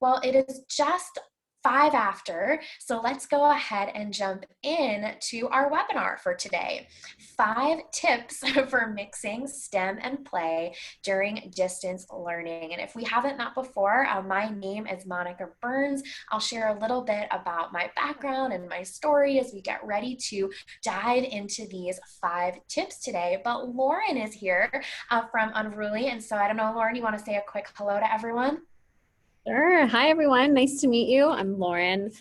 Well, it is just 5 after, so let's go ahead and jump in to our webinar for today. 5 tips for mixing STEM and play during distance learning. And if we haven't met before, my name is Monica Burns. I'll share a little bit about my background and my story as we get ready to dive into these 5 tips today. But Lauren is here from Unruly, and so I don't know, Lauren, you want to say a quick hello to everyone? Sure. Hi, everyone. Nice to meet you. I'm Lauren,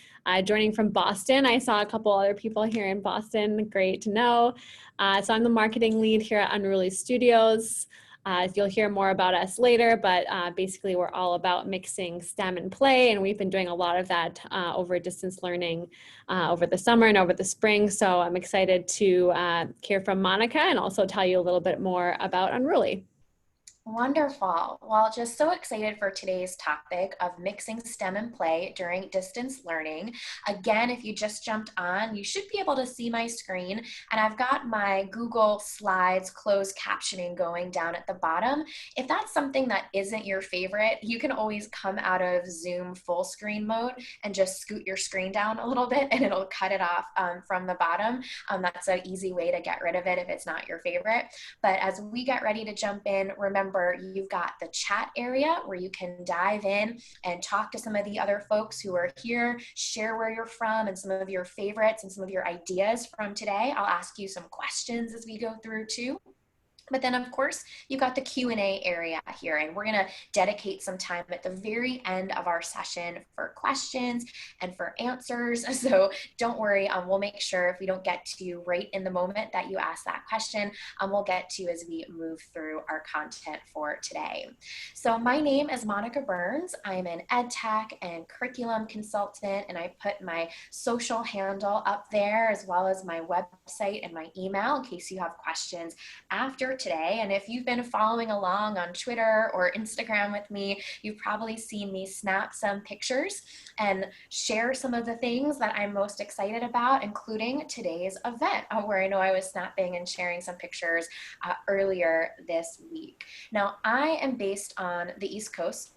joining from Boston. I saw a couple other people here in Boston. Great to know. So I'm the marketing lead here at Unruly Studios. You'll hear more about us later, but basically we're all about mixing STEM and play, and we've been doing a lot of that over distance learning over the summer and over the spring. So I'm excited to hear from Monica and also tell you a little bit more about Unruly. Wonderful. Well, just so excited for today's topic of mixing STEM and play during distance learning. Again, if you just jumped on, you should be able to see my screen, and I've got my Google Slides closed captioning going down at the bottom. If that's something that isn't your favorite, you can always come out of Zoom full screen mode and just scoot your screen down a little bit and it'll cut it off from the bottom. That's an easy way to get rid of it if it's not your favorite. But as we get ready to jump in, remember, you've got the chat area where you can dive in and talk to some of the other folks who are here, share where you're from and some of your favorites and some of your ideas from today. I'll ask you some questions as we go through too. But then, of course, you've got the Q&A area here, and we're going to dedicate some time at the very end of our session for questions and for answers. So don't worry, we'll make sure if we don't get to you right in the moment that you ask that question, we'll get to you as we move through our content for today. So my name is Monica Burns. I'm an ed tech and curriculum consultant, and I put my social handle up there as well as my website and my email in case you have questions after today. And if you've been following along on Twitter or Instagram with me, you've probably seen me snap some pictures and share some of the things that I'm most excited about, including today's event, where I know I was snapping and sharing some pictures earlier this week. Now, I am based on the East Coast.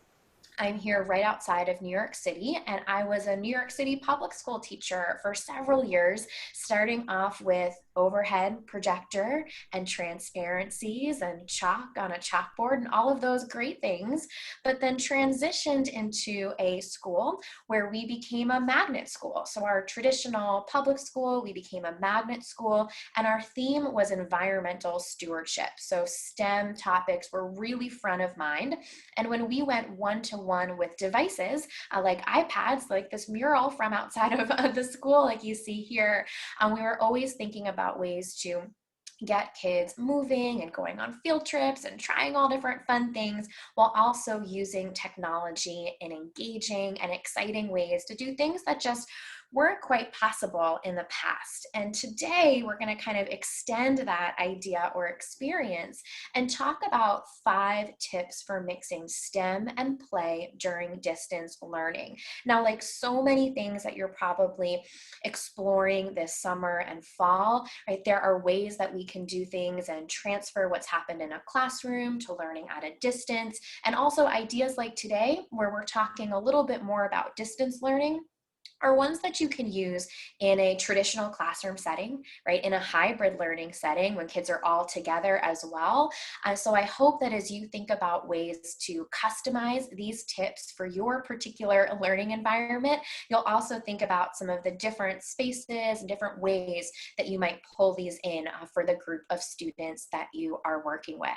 I'm here right outside of New York City, and I was a New York City public school teacher for several years, starting off with overhead projector and transparencies and chalk on a chalkboard and all of those great things, but then transitioned into a school where we became a magnet school. So our traditional public school, we became a magnet school, and our theme was environmental stewardship. So STEM topics were really front of mind. And when we went one-to-one with devices like iPads, like this mural from outside of the school, like you see here, we were always thinking about ways to get kids moving and going on field trips and trying all different fun things while also using technology in engaging and exciting ways to do things that just weren't quite possible in the past. And today we're going to kind of extend that idea or experience and talk about 5 tips for mixing STEM and play during distance learning. Now, like so many things that you're probably exploring this summer and fall, right, there are ways that we can do things and transfer what's happened in a classroom to learning at a distance, and also ideas like today where we're talking a little bit more about distance learning are ones that you can use in a traditional classroom setting, right? In a hybrid learning setting when kids are all together as well. So I hope that as you think about ways to customize these tips for your particular learning environment, you'll also think about some of the different spaces and different ways that you might pull these in for the group of students that you are working with.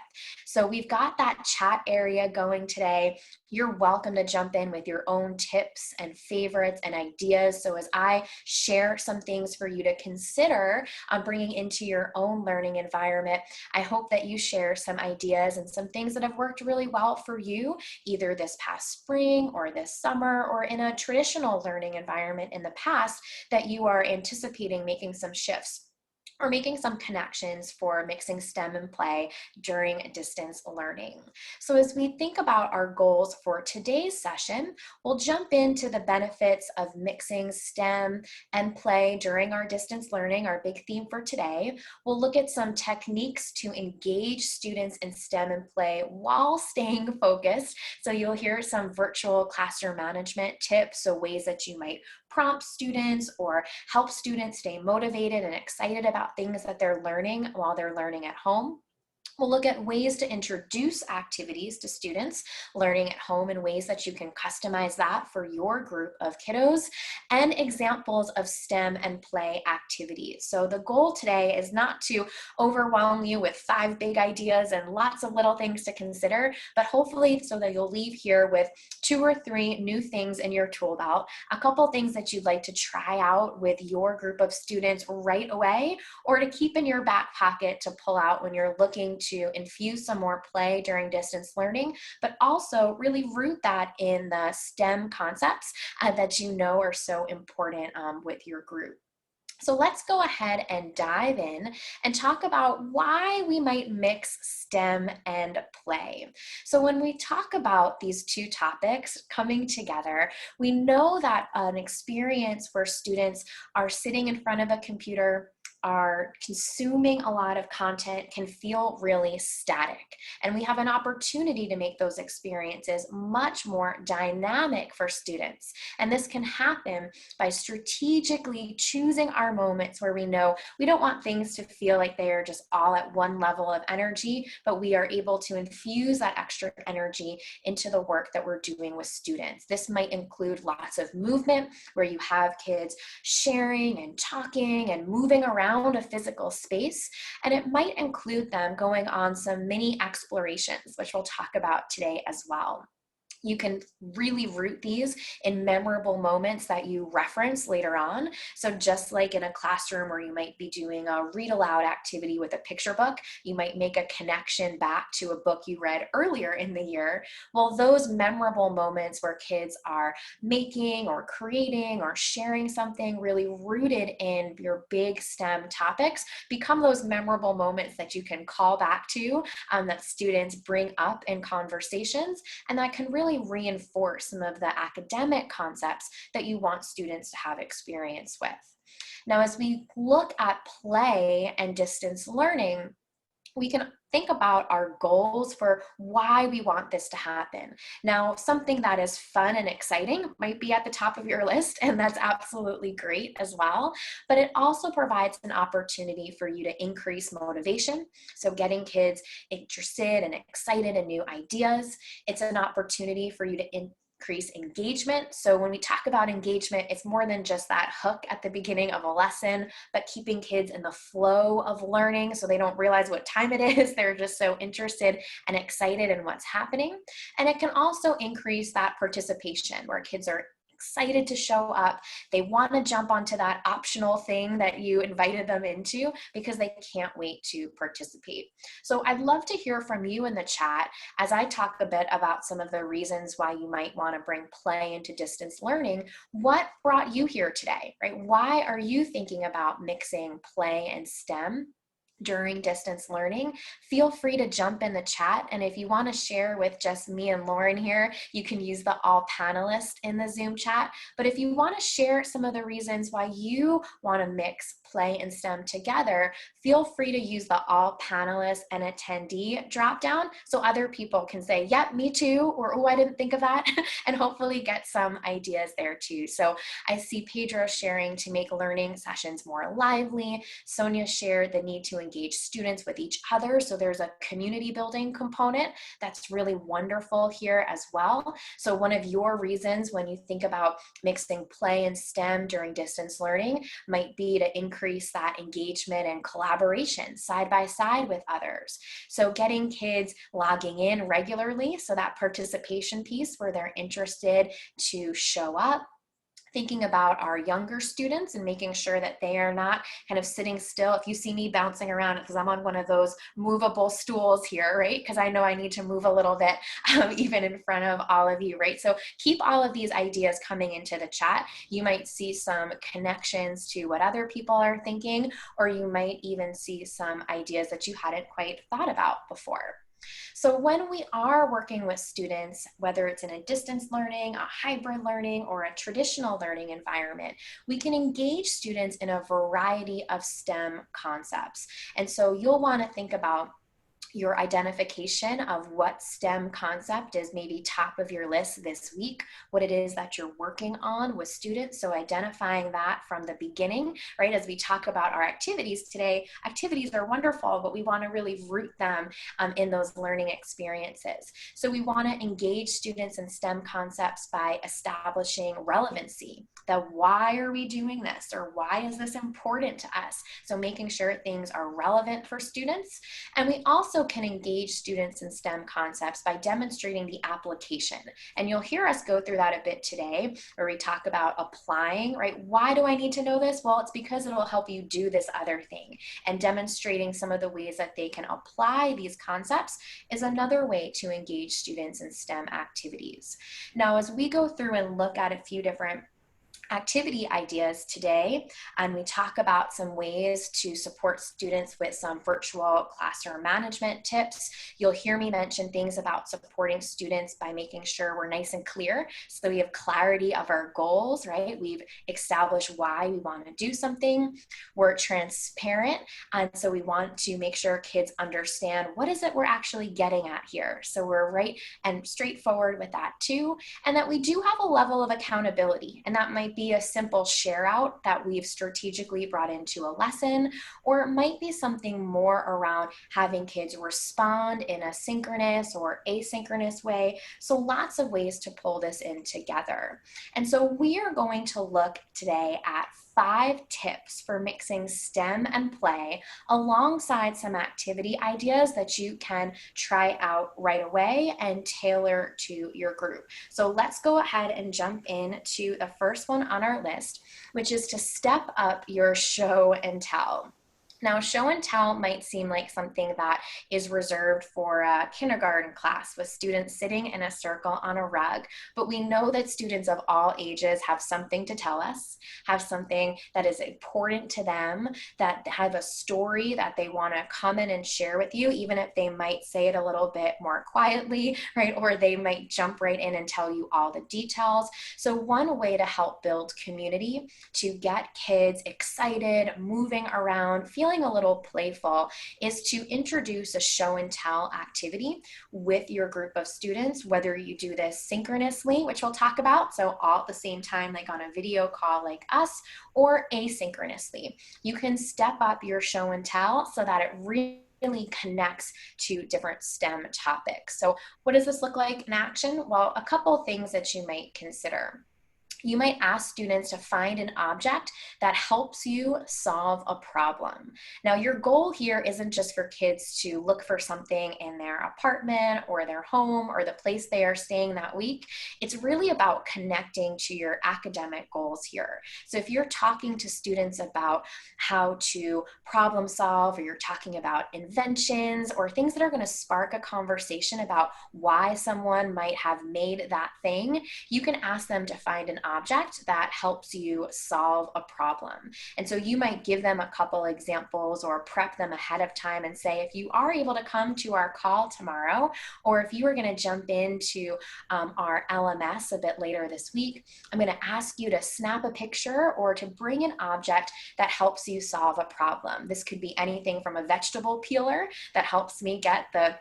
So we've got that chat area going today. You're welcome to jump in with your own tips and favorites and ideas. So as I share some things for you to consider bringing into your own learning environment, I hope that you share some ideas and some things that have worked really well for you, either this past spring or this summer, or in a traditional learning environment in the past that you are anticipating making some shifts. or making some connections for mixing STEM and play during distance learning. So as we think about our goals for today's session, we'll jump into the benefits of mixing STEM and play during our distance learning, our big theme for today. We'll look at some techniques to engage students in STEM and play while staying focused. So you'll hear some virtual classroom management tips, so ways that you might prompt students or help students stay motivated and excited about things that they're learning while they're learning at home. We'll look at ways to introduce activities to students learning at home in ways that you can customize that for your group of kiddos, and examples of STEM and play activities. So the goal today is not to overwhelm you with 5 big ideas and lots of little things to consider, but hopefully so that you'll leave here with 2 or 3 new things in your tool belt, a couple things that you'd like to try out with your group of students right away, or to keep in your back pocket to pull out when you're looking to infuse some more play during distance learning, but also really root that in the STEM concepts that you know are so important with your group. So let's go ahead and dive in and talk about why we might mix STEM and play. So when we talk about these two topics coming together, we know that an experience where students are sitting in front of a computer, are consuming a lot of content, can feel really static. And we have an opportunity to make those experiences much more dynamic for students. And this can happen by strategically choosing our moments where we know we don't want things to feel like they are just all at one level of energy, but we are able to infuse that extra energy into the work that we're doing with students. This might include lots of movement where you have kids sharing and talking and moving around a physical space, and it might include them going on some mini explorations, which we'll talk about today as well. You can really root these in memorable moments that you reference later on. So just like in a classroom where you might be doing a read aloud activity with a picture book, you might make a connection back to a book you read earlier in the year. Well, those memorable moments where kids are making or creating or sharing something really rooted in your big STEM topics become those memorable moments that you can call back to, that students bring up in conversations, and that can really reinforce some of the academic concepts that you want students to have experience with. Now, as we look at play and distance learning, we can think about our goals for why we want this to happen. Now, something that is fun and exciting might be at the top of your list, and that's absolutely great as well. But it also provides an opportunity for you to increase motivation. So getting kids interested and excited in new ideas. It's an opportunity for you to increase engagement. So when we talk about engagement, it's more than just that hook at the beginning of a lesson, but keeping kids in the flow of learning so they don't realize what time it is. They're just so interested and excited in what's happening. And it can also increase that participation where kids are excited to show up. They want to jump onto that optional thing that you invited them into because they can't wait to participate. So I'd love to hear from you in the chat as I talk a bit about some of the reasons why you might want to bring play into distance learning. What brought you here today, right? Why are you thinking about mixing play and STEM during distance learning? Feel free to jump in the chat. And if you want to share with just me and Lauren here, you can use the all panelists in the Zoom chat. But if you want to share some of the reasons why you want to mix play and STEM together, feel free to use the all panelists and attendee drop down so other people can say, yep, me too, or oh, I didn't think of that, and hopefully get some ideas there too. So I see Pedro sharing to make learning sessions more lively. Sonia shared the need to engage students with each other. So there's a community building component that's really wonderful here as well. So one of your reasons when you think about mixing play and STEM during distance learning might be to increase that engagement and collaboration side by side with others. So getting kids logging in regularly, so that participation piece where they're interested to show up, thinking about our younger students and making sure that they are not kind of sitting still. If you see me bouncing around, because I'm on one of those movable stools here, right? Because I know I need to move a little bit even in front of all of you, right? So keep all of these ideas coming into the chat. You might see some connections to what other people are thinking, or you might even see some ideas that you hadn't quite thought about before. So when we are working with students, whether it's in a distance learning, a hybrid learning, or a traditional learning environment, we can engage students in a variety of STEM concepts. And so you'll want to think about your identification of what STEM concept is maybe top of your list this week, what it is that you're working on with students. So identifying that from the beginning, right? As we talk about our activities today, activities are wonderful, but we want to really root them in those learning experiences. So we want to engage students in STEM concepts by establishing relevancy. That why are we doing this, or why is this important to us? So making sure things are relevant for students. And we also can engage students in STEM concepts by demonstrating the application. And you'll hear us go through that a bit today, where we talk about applying, right? Why do I need to know this? Well, it's because it'll help you do this other thing. And demonstrating some of the ways that they can apply these concepts is another way to engage students in STEM activities. Now, as we go through and look at a few different activity ideas today, and we talk about some ways to support students with some virtual classroom management tips. You'll hear me mention things about supporting students by making sure we're nice and clear, so we have clarity of our goals, right? We've established why we want to do something. We're transparent, and so we want to make sure kids understand what is it we're actually getting at here. So we're right and straightforward with that too, and that we do have a level of accountability, and that might be a simple share out that we've strategically brought into a lesson, or it might be something more around having kids respond in a synchronous or asynchronous way. So lots of ways to pull this in together. And so we are going to look today at 5 tips for mixing STEM and play alongside some activity ideas that you can try out right away and tailor to your group. So let's go ahead and jump in to the first one on our list, which is to step up your show and tell. Now, show and tell might seem like something that is reserved for a kindergarten class with students sitting in a circle on a rug, but we know that students of all ages have something to tell us, have something that is important to them, that have a story that they want to come in and share with you, even if they might say it a little bit more quietly, right? Or they might jump right in and tell you all the details. So one way to help build community, to get kids excited, moving around, feeling a little playful, is to introduce a show and tell activity with your group of students, whether you do this synchronously, which we'll talk about, so all at the same time, like on a video call like us, or asynchronously. You can step up your show and tell so that it really connects to different STEM topics. So what does this look like in action? Well, a couple things that you might consider. You might ask students to find an object that helps you solve a problem. Now, your goal here isn't just for kids to look for something in their apartment or their home or the place they are staying that week. It's really about connecting to your academic goals here. So if you're talking to students about how to problem solve, or you're talking about inventions or things that are going to spark a conversation about why someone might have made that thing, you can ask them to find an object that helps you solve a problem. And so you might give them a couple examples or prep them ahead of time and say, if you are able to come to our call tomorrow, or if you are going to jump into our LMS a bit later this week, I'm going to ask you to snap a picture or to bring an object that helps you solve a problem. This could be anything from a vegetable peeler that helps me get the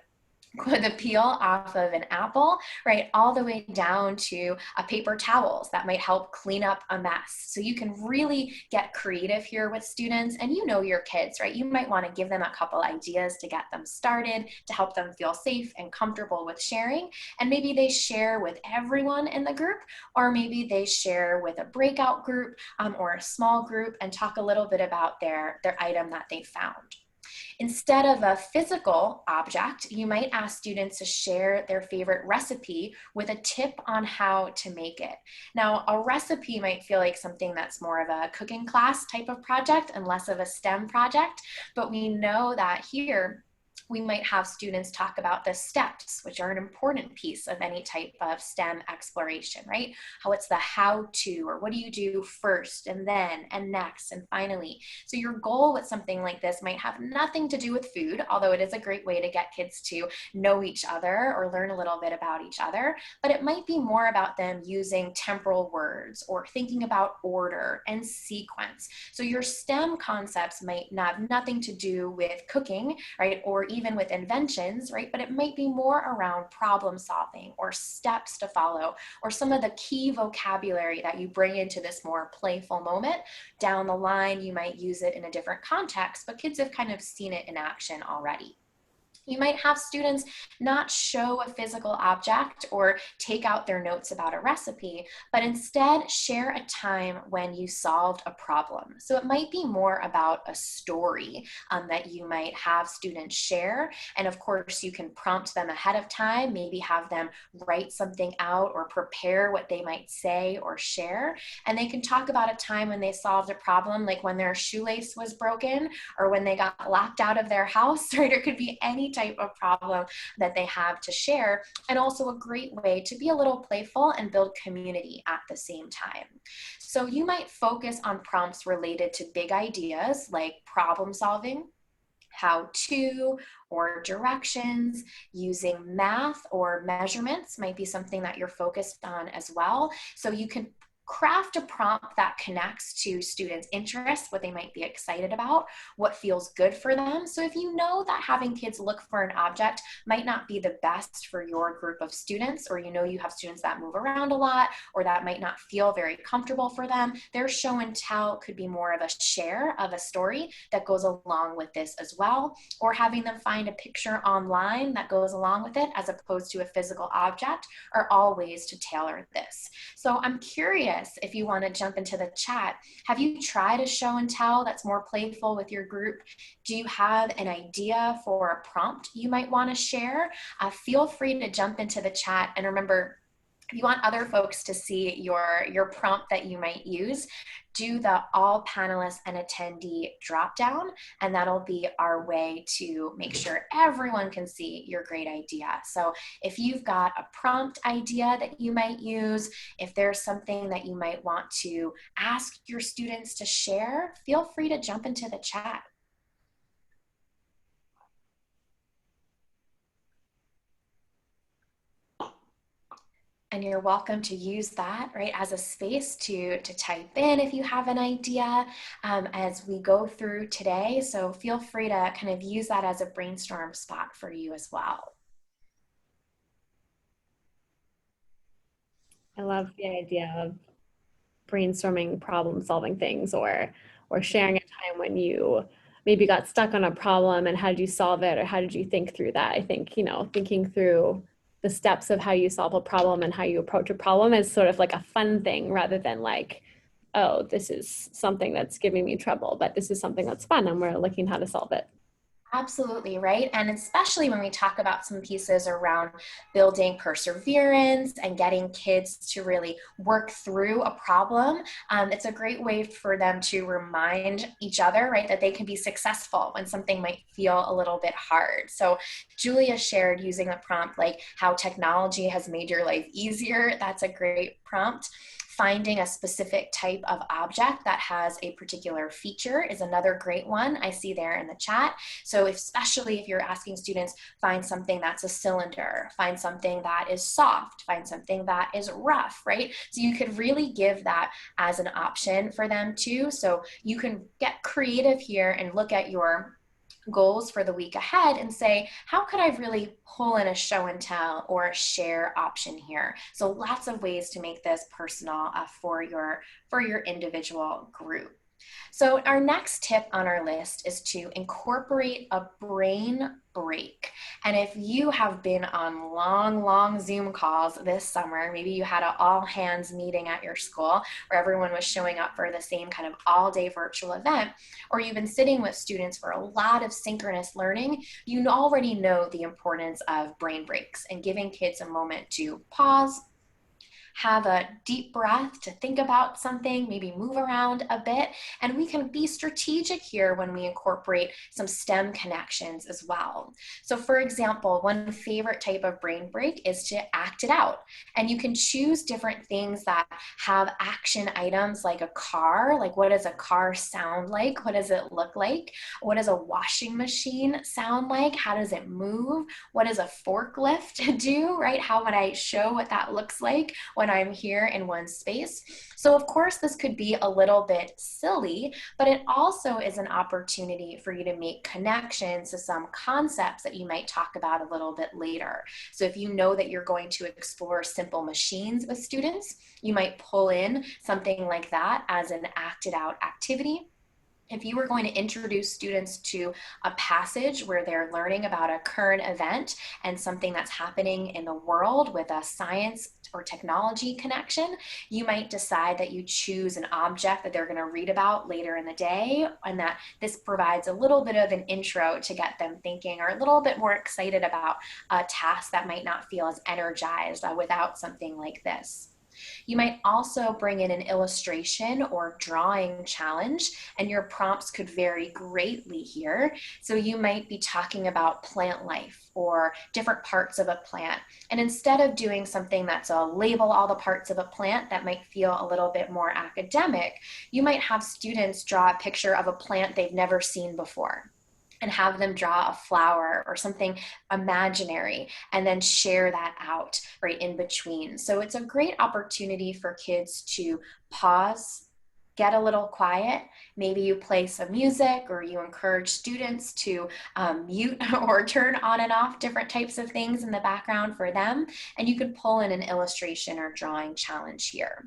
peel off of an apple, right, all the way down to a paper towels that might help clean up a mess. So you can really get creative here with students, and you know your kids, right? You might want to give them a couple ideas to get them started, to help them feel safe and comfortable with sharing. And maybe they share with everyone in the group, or maybe they share with a breakout group or a small group and talk a little bit about their item that they found. Instead of a physical object, you might ask students to share their favorite recipe with a tip on how to make it. Now, a recipe might feel like something that's more of a cooking class type of project and less of a STEM project, but we know that here we might have students talk about the steps, which are an important piece of any type of STEM exploration, right? How it's the how to, or what do you do first and then and next and finally. So your goal with something like this might have nothing to do with food, although it is a great way to get kids to know each other or learn a little bit about each other, but it might be more about them using temporal words or thinking about order and sequence. So your STEM concepts might have nothing to do with cooking, right? Or even with inventions, right? But it might be more around problem solving or steps to follow or some of the key vocabulary that you bring into this more playful moment. Down the line, you might use it in a different context, but kids have kind of seen it in action already. You might have students not show a physical object or take out their notes about a recipe, but instead share a time when you solved a problem. So it might be more about a story that you might have students share. And of course, you can prompt them ahead of time, maybe have them write something out or prepare what they might say or share. And they can talk about a time when they solved a problem, like when their shoelace was broken or when they got locked out of their house, right? Or it could be any type of problem that they have to share, and also a great way to be a little playful and build community at the same time. So you might focus on prompts related to big ideas like problem solving, how to, or directions. Using math or measurements might be something that you're focused on as well. So you can craft a prompt that connects to students' interests, what they might be excited about, what feels good for them. So if you know that having kids look for an object might not be the best for your group of students, or you know you have students that move around a lot, or that might not feel very comfortable for them, their show and tell could be more of a share of a story that goes along with this as well, or having them find a picture online that goes along with it as opposed to a physical object are all ways to tailor this. So I'm curious if you want to jump into the chat. Have you tried a show and tell that's more playful with your group? Do you have an idea for a prompt you might want to share? Feel free to jump into the chat. And remember, if you want other folks to see your prompt that you might use, do the all panelists and attendee drop down, and that'll be our way to make sure everyone can see your great idea. So if you've got a prompt idea that you might use, if there's something that you might want to ask your students to share, feel free to jump into the chat. And you're welcome to use that, right, as a space to type in if you have an idea as we go through today. So feel free to kind of use that as a brainstorm spot for you as well. I love the idea of brainstorming problem solving things, or sharing a time when you maybe got stuck on a problem and how did you solve it, or how did you think through that. I think, thinking through the steps of how you solve a problem and how you approach a problem is sort of like a fun thing rather than like, oh, this is something that's giving me trouble, but this is something that's fun and we're looking how to solve it. Absolutely, right? And especially when we talk about some pieces around building perseverance and getting kids to really work through a problem, it's a great way for them to remind each other, right, that they can be successful when something might feel a little bit hard. So Julia shared using a prompt like how technology has made your life easier. That's a great prompt. Finding a specific type of object that has a particular feature is another great one I see there in the chat. So especially if you're asking students, find something that's a cylinder, find something that is soft, find something that is rough, right? So you could really give that as an option for them too. So you can get creative here and look at your goals for the week ahead and say, how could I really pull in a show and tell or a share option here? So lots of ways to make this personal for your individual group. So, our next tip on our list is to incorporate a brain break. And if you have been on long, long Zoom calls this summer, maybe you had an all hands meeting at your school where everyone was showing up for the same kind of all day virtual event, or you've been sitting with students for a lot of synchronous learning, you already know the importance of brain breaks and giving kids a moment to pause, have a deep breath to think about something, maybe move around a bit. And we can be strategic here when we incorporate some STEM connections as well. So, for example, one favorite type of brain break is to act it out. And you can choose different things that have action items like a car, like what does a car sound like? What does it look like? What does a washing machine sound like? How does it move? What does a forklift do, right? How would I show what that looks like when I'm here in one space? So, of course, this could be a little bit silly, but it also is an opportunity for you to make connections to some concepts that you might talk about a little bit later. So, if you know that you're going to explore simple machines with students, you might pull in something like that as an acted out activity. If you were going to introduce students to a passage where they're learning about a current event and something that's happening in the world with a science or technology connection, you might decide that you choose an object that they're going to read about later in the day, and that this provides a little bit of an intro to get them thinking or a little bit more excited about a task that might not feel as energized without something like this. You might also bring in an illustration or drawing challenge, and your prompts could vary greatly here. So you might be talking about plant life or different parts of a plant. And instead of doing something that's a label all the parts of a plant that might feel a little bit more academic, you might have students draw a picture of a plant they've never seen before and have them draw a flower or something imaginary and then share that out right in between. So it's a great opportunity for kids to pause, get a little quiet. Maybe you play some music or you encourage students to mute or turn on and off different types of things in the background for them. And you could pull in an illustration or drawing challenge here.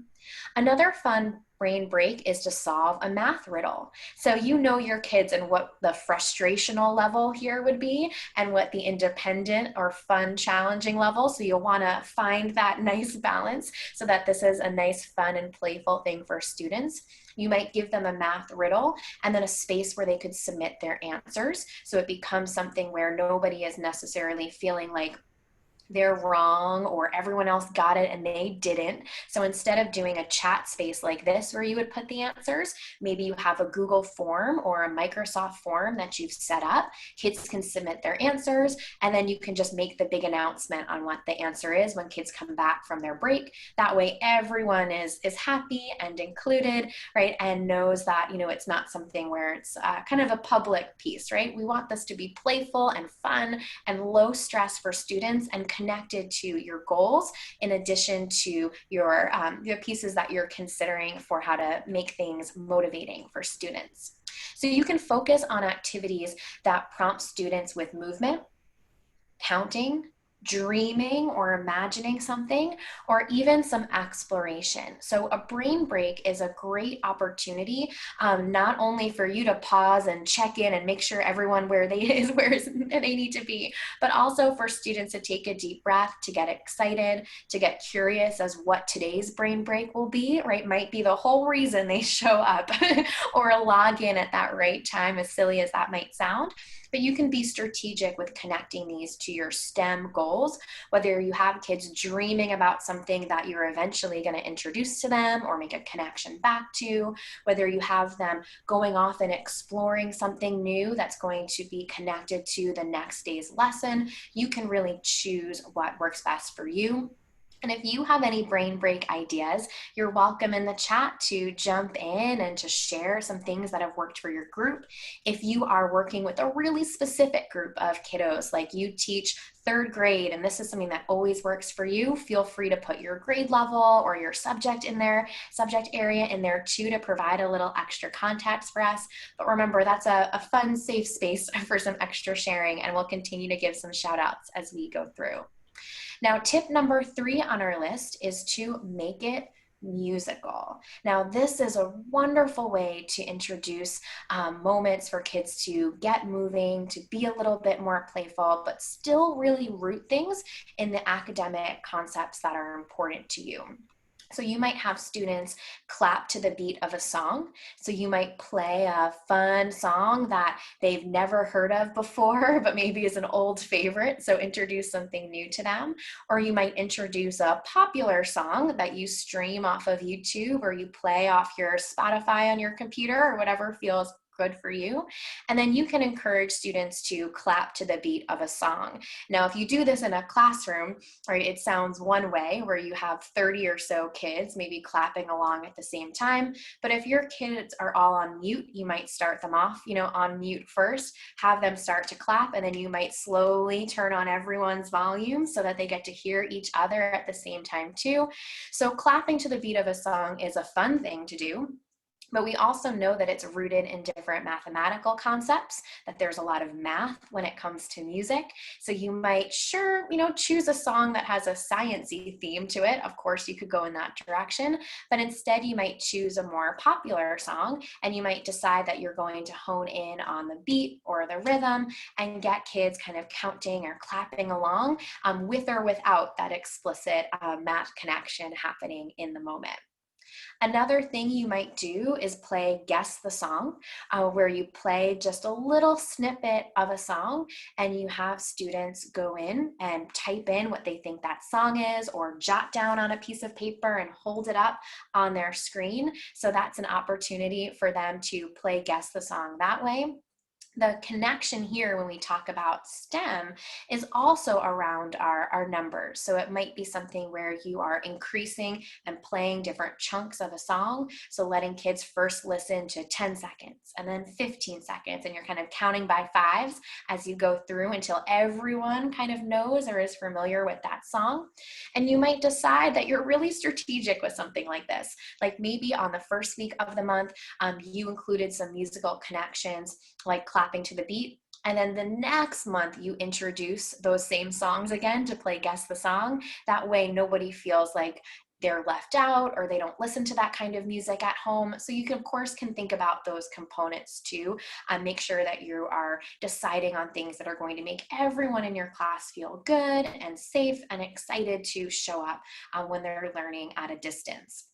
Another fun brain break is to solve a math riddle. So you know your kids and what the frustrational level here would be and what the independent or fun challenging level. So you'll want to find that nice balance so that this is a nice fun and playful thing for students. You might give them a math riddle and then a space where they could submit their answers. So it becomes something where nobody is necessarily feeling like they're wrong or everyone else got it and they didn't. So instead of doing a chat space like this where you would put the answers, maybe you have a Google form or a Microsoft form that you've set up. Kids can submit their answers and then you can just make the big announcement on what the answer is when kids come back from their break. That way everyone is happy and included, right? And knows that, it's not something where it's kind of a public piece, right? We want this to be playful and fun and low stress for students and connected to your goals, in addition to your pieces that you're considering for how to make things motivating for students. So you can focus on activities that prompt students with movement, counting, dreaming or imagining something, or even some exploration. So a brain break is a great opportunity, not only for you to pause and check in and make sure everyone where they need to be, but also for students to take a deep breath, to get excited, to get curious as what today's brain break will be, right? Might be the whole reason they show up or log in at that right time, as silly as that might sound. But you can be strategic with connecting these to your STEM goals, whether you have kids dreaming about something that you're eventually going to introduce to them or make a connection back to, whether you have them going off and exploring something new that's going to be connected to the next day's lesson. You can really choose what works best for you. And if you have any brain break ideas, you're welcome in the chat to jump in and to share some things that have worked for your group. If you are working with a really specific group of kiddos, like you teach third grade, and this is something that always works for you, feel free to put your grade level or your subject in there, subject area in there too, to provide a little extra context for us. But remember, that's a fun, safe space for some extra sharing, and we'll continue to give some shout outs as we go through. Now, tip number 3 on our list is to make it musical. Now, this is a wonderful way to introduce moments for kids to get moving, to be a little bit more playful, but still really root things in the academic concepts that are important to you. So you might have students clap to the beat of a song. So you might play a fun song that they've never heard of before, but maybe is an old favorite. So introduce something new to them. Or you might introduce a popular song that you stream off of YouTube or you play off your Spotify on your computer or whatever feels good for you. And then you can encourage students to clap to the beat of a song. Now, if you do this in a classroom, right, it sounds one way where you have 30 or so kids maybe clapping along at the same time. But if your kids are all on mute, you might start them off, on mute first, have them start to clap, and then you might slowly turn on everyone's volume so that they get to hear each other at the same time too. So clapping to the beat of a song is a fun thing to do. But we also know that it's rooted in different mathematical concepts, that there's a lot of math when it comes to music. So you might choose a song that has a sciencey theme to it. Of course, you could go in that direction, but instead you might choose a more popular song and you might decide that you're going to hone in on the beat or the rhythm and get kids kind of counting or clapping along with or without that explicit math connection happening in the moment. Another thing you might do is play Guess the Song, where you play just a little snippet of a song and you have students go in and type in what they think that song is or jot down on a piece of paper and hold it up on their screen. So that's an opportunity for them to play Guess the Song that way. The connection here when we talk about STEM is also around our numbers. So it might be something where you are increasing and playing different chunks of a song. So letting kids first listen to 10 seconds and then 15 seconds, and you're kind of counting by fives as you go through until everyone kind of knows or is familiar with that song. And you might decide that you're really strategic with something like this. Like maybe on the first week of the month, you included some musical connections like clapping to the beat. And then the next month, you introduce those same songs again to play Guess the Song. That way, nobody feels like they're left out or they don't listen to that kind of music at home. So you can, of course, can think about those components too. Make sure that you are deciding on things that are going to make everyone in your class feel good and safe and excited to show up when they're learning at a distance.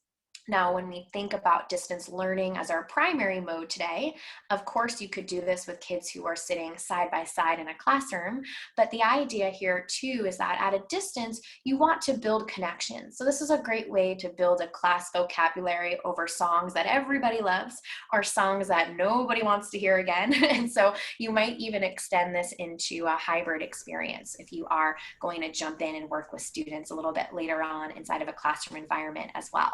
Now, when we think about distance learning as our primary mode today, of course, you could do this with kids who are sitting side by side in a classroom. But the idea here, too, is that at a distance, you want to build connections. So this is a great way to build a class vocabulary over songs that everybody loves or songs that nobody wants to hear again. And so you might even extend this into a hybrid experience if you are going to jump in and work with students a little bit later on inside of a classroom environment as well.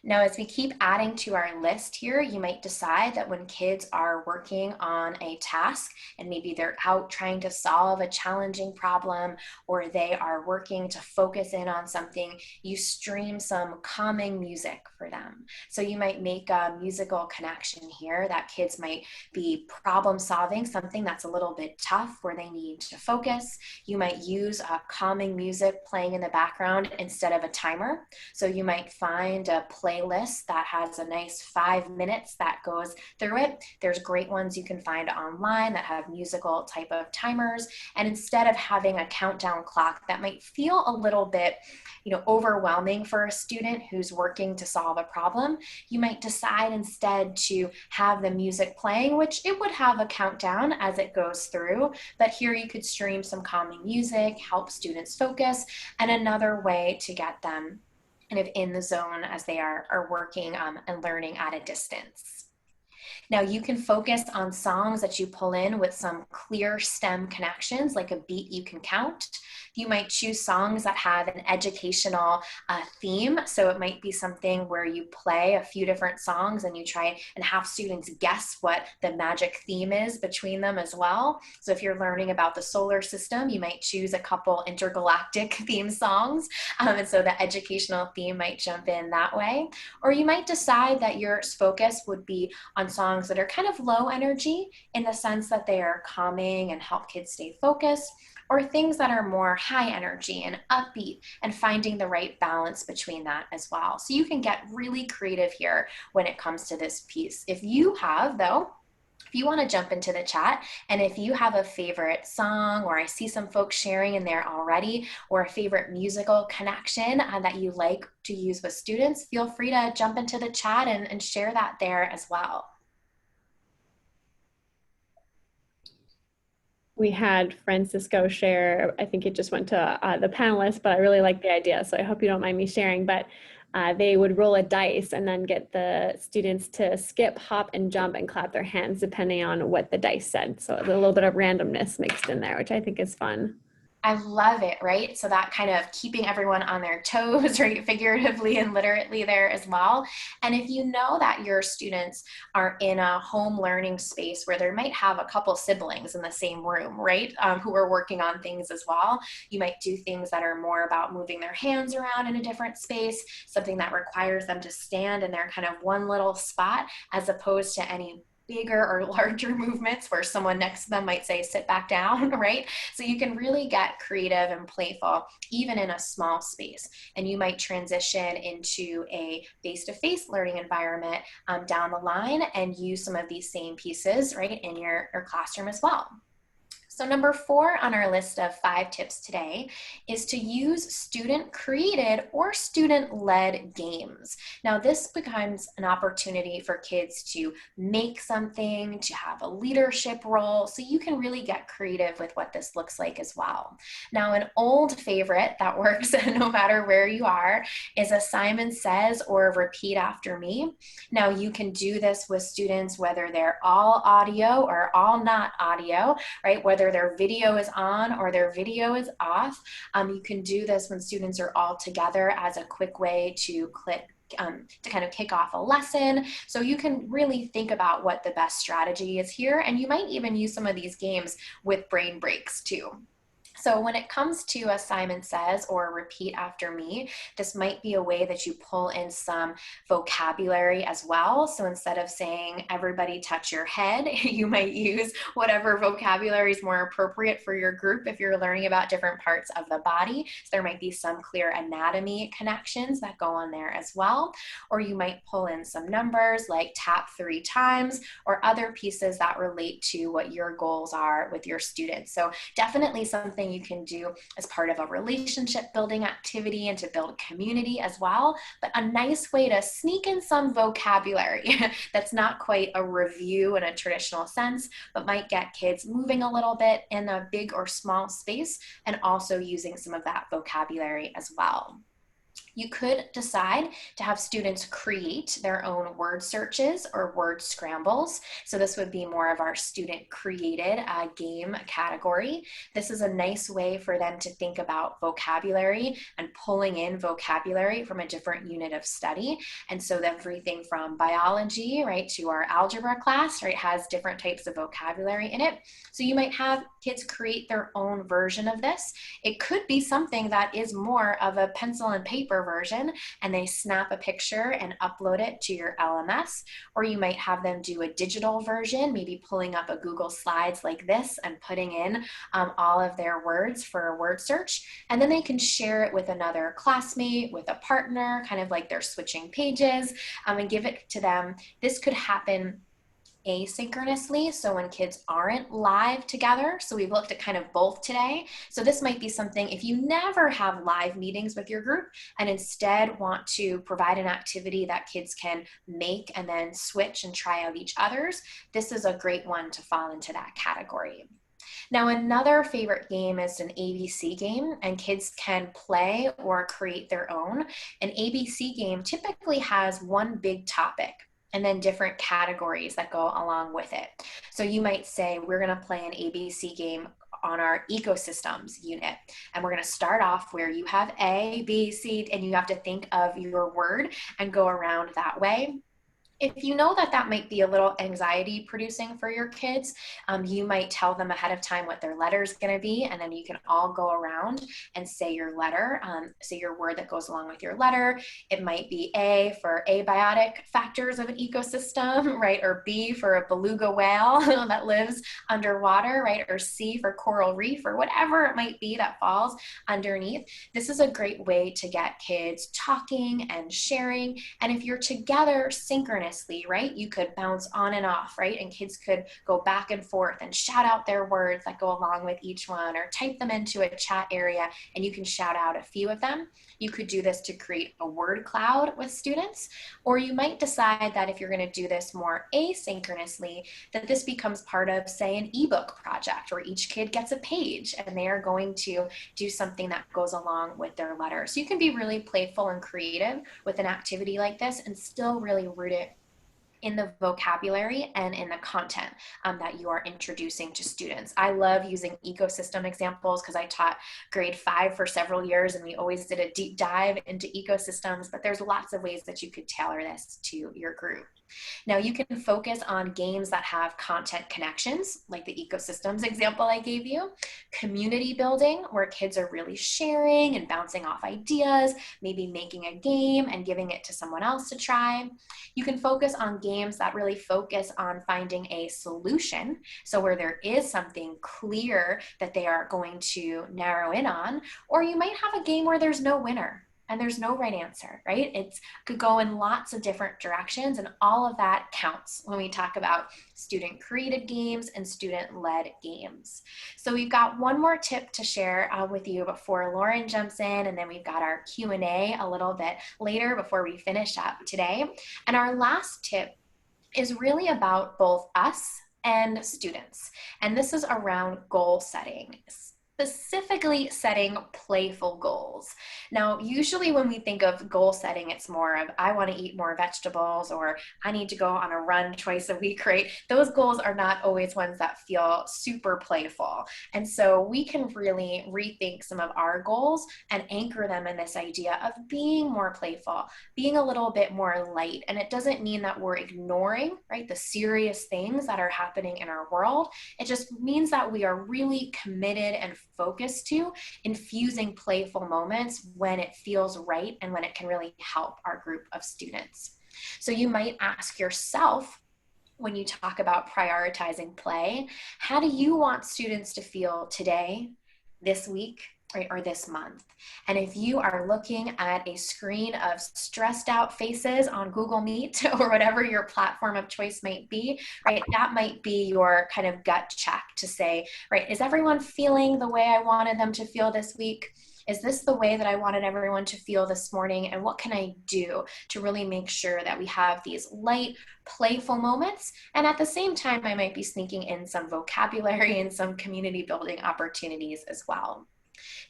Now, as we keep adding to our list here, you might decide that when kids are working on a task and maybe they're out trying to solve a challenging problem or they are working to focus in on something, you stream some calming music for them. So you might make a musical connection here that kids might be problem solving something that's a little bit tough where they need to focus. You might use a calming music playing in the background instead of a timer. So you might find a playlist that has a nice 5 minutes that goes through it. There's great ones you can find online that have musical type of timers. And instead of having a countdown clock that might feel a little bit, overwhelming for a student who's working to solve a problem, you might decide instead to have the music playing, which it would have a countdown as it goes through. But here you could stream some calming music, help students focus, and another way to get them kind of in the zone as they are working and learning at a distance. Now you can focus on songs that you pull in with some clear stem connections, like a beat you can count. You might choose songs that have an educational theme. So it might be something where you play a few different songs and you try and have students guess what the magic theme is between them as well. So if you're learning about the solar system, you might choose a couple intergalactic theme songs. And so the educational theme might jump in that way. Or you might decide that your focus would be on songs that are kind of low energy in the sense that they are calming and help kids stay focused. or things that are more high energy and upbeat, and finding the right balance between that as well. So you can get really creative here when it comes to this piece. If you have, though, if you want to jump into the chat, and if you have a favorite song, or I see some folks sharing in there already, or a favorite musical connection that you like to use with students, feel free to jump into the chat and share that there as well. We had Francisco share, I think it just went to the panelists, but I really like the idea, so I hope you don't mind me sharing. But they would roll a dice and then get the students to skip, hop, and jump and clap their hands depending on what the dice said. So a little bit of randomness mixed in there, which I think is fun. I love it, right? So that kind of keeping everyone on their toes, right? Figuratively and literally there as well. And if you know that your students are in a home learning space where they might have a couple siblings in the same room, right? Who are working on things as well, you might do things that are more about moving their hands around in a different space, something that requires them to stand in their kind of one little spot, as opposed to any bigger or larger movements where someone next to them might say sit back down, right? So you can really get creative and playful even in a small space, and you might transition into a face-to-face learning environment down the line and use some of these same pieces, right, in your classroom as well. So number 4 on our list of 5 tips today is to use student-created or student-led games. Now this becomes an opportunity for kids to make something, to have a leadership role, so you can really get creative with what this looks like as well. Now an old favorite that works no matter where you are is a Simon Says or repeat after me. Now you can do this with students whether they're all audio or all not audio, right? Whether their video is on or their video is off. You can do this when students are all together as a quick way to to kind of kick off a lesson. So you can really think about what the best strategy is here. And you might even use some of these games with brain breaks too. So when it comes to a Simon Says or repeat after me, this might be a way that you pull in some vocabulary as well. So instead of saying everybody touch your head, you might use whatever vocabulary is more appropriate for your group if you're learning about different parts of the body. So there might be some clear anatomy connections that go on there as well. Or you might pull in some numbers like tap 3 times, or other pieces that relate to what your goals are with your students. So definitely something you can do as part of a relationship building activity and to build community as well, but a nice way to sneak in some vocabulary that's not quite a review in a traditional sense, but might get kids moving a little bit in a big or small space, and also using some of that vocabulary as well. You could decide to have students create their own word searches or word scrambles. So this would be more of our student created game category. This is a nice way for them to think about vocabulary and pulling in vocabulary from a different unit of study. And so everything from biology, right, to our algebra class, right, has different types of vocabulary in it. So you might have kids create their own version of this. It could be something that is more of a pencil and paper version, and they snap a picture and upload it to your LMS, or you might have them do a digital version, maybe pulling up a Google Slides like this and putting in all of their words for a word search, and then they can share it with another classmate, with a partner, kind of like they're switching pages, and give it to them. This could happen asynchronously, so when kids aren't live together. So we've looked at kind of both today. So this might be something if you never have live meetings with your group and instead want to provide an activity that kids can make and then switch and try out each other's, this is a great one to fall into that category. Now, another favorite game is an ABC game, and kids can play or create their own. An ABC game typically has one big topic and then different categories that go along with it. So you might say, we're gonna play an ABC game on our ecosystems unit. And we're gonna start off where you have A, B, C, and you have to think of your word and go around that way. If you know that that might be a little anxiety producing for your kids, you might tell them ahead of time what their letter is going to be, and then you can all go around and say your letter, say your word that goes along with your letter. It might be A for abiotic factors of an ecosystem, right? Or B for a beluga whale that lives underwater, right? Or C for coral reef, or whatever it might be that falls underneath. This is a great way to get kids talking and sharing. And if you're together synchronously, right, you could bounce on and off, right? And kids could go back and forth and shout out their words that go along with each one, or type them into a chat area and you can shout out a few of them. You could do this to create a word cloud with students, or you might decide that if you're going to do this more asynchronously, that this becomes part of, say, an ebook project where each kid gets a page and they are going to do something that goes along with their letter. So you can be really playful and creative with an activity like this and still really root it in the vocabulary and in the content that you are introducing to students. I love using ecosystem examples because I taught grade 5 for several years and we always did a deep dive into ecosystems, but there's lots of ways that you could tailor this to your group. Now you can focus on games that have content connections, like the ecosystems example I gave you, community building, where kids are really sharing and bouncing off ideas, maybe making a game and giving it to someone else to try. You can focus on games that really focus on finding a solution, so where there is something clear that they are going to narrow in on, or you might have a game where there's no winner and there's no right answer, right? It could go in lots of different directions, and all of that counts when we talk about student created games and student led games. So we've got one more tip to share with you before Lauren jumps in, and then we've got our Q&A a little bit later before we finish up today. And our last tip is really about both us and students. And this is around goal setting, specifically setting playful goals. Now, usually when we think of goal setting, it's more of, I want to eat more vegetables, or I need to go on a run twice a week, right? Those goals are not always ones that feel super playful. And so we can really rethink some of our goals and anchor them in this idea of being more playful, being a little bit more light. And it doesn't mean that we're ignoring, right, the serious things that are happening in our world. It just means that we are really committed and focused to infusing playful moments when it feels right and when it can really help our group of students. So you might ask yourself, when you talk about prioritizing play, how do you want students to feel today, this week, right, or this month? And if you are looking at a screen of stressed out faces on Google Meet or whatever your platform of choice might be, right, that might be your kind of gut check to say, right, is everyone feeling the way I wanted them to feel this week? Is this the way that I wanted everyone to feel this morning? And what can I do to really make sure that we have these light, playful moments? And at the same time, I might be sneaking in some vocabulary and some community building opportunities as well.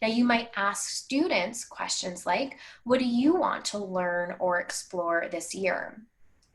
Now, you might ask students questions like, what do you want to learn or explore this year?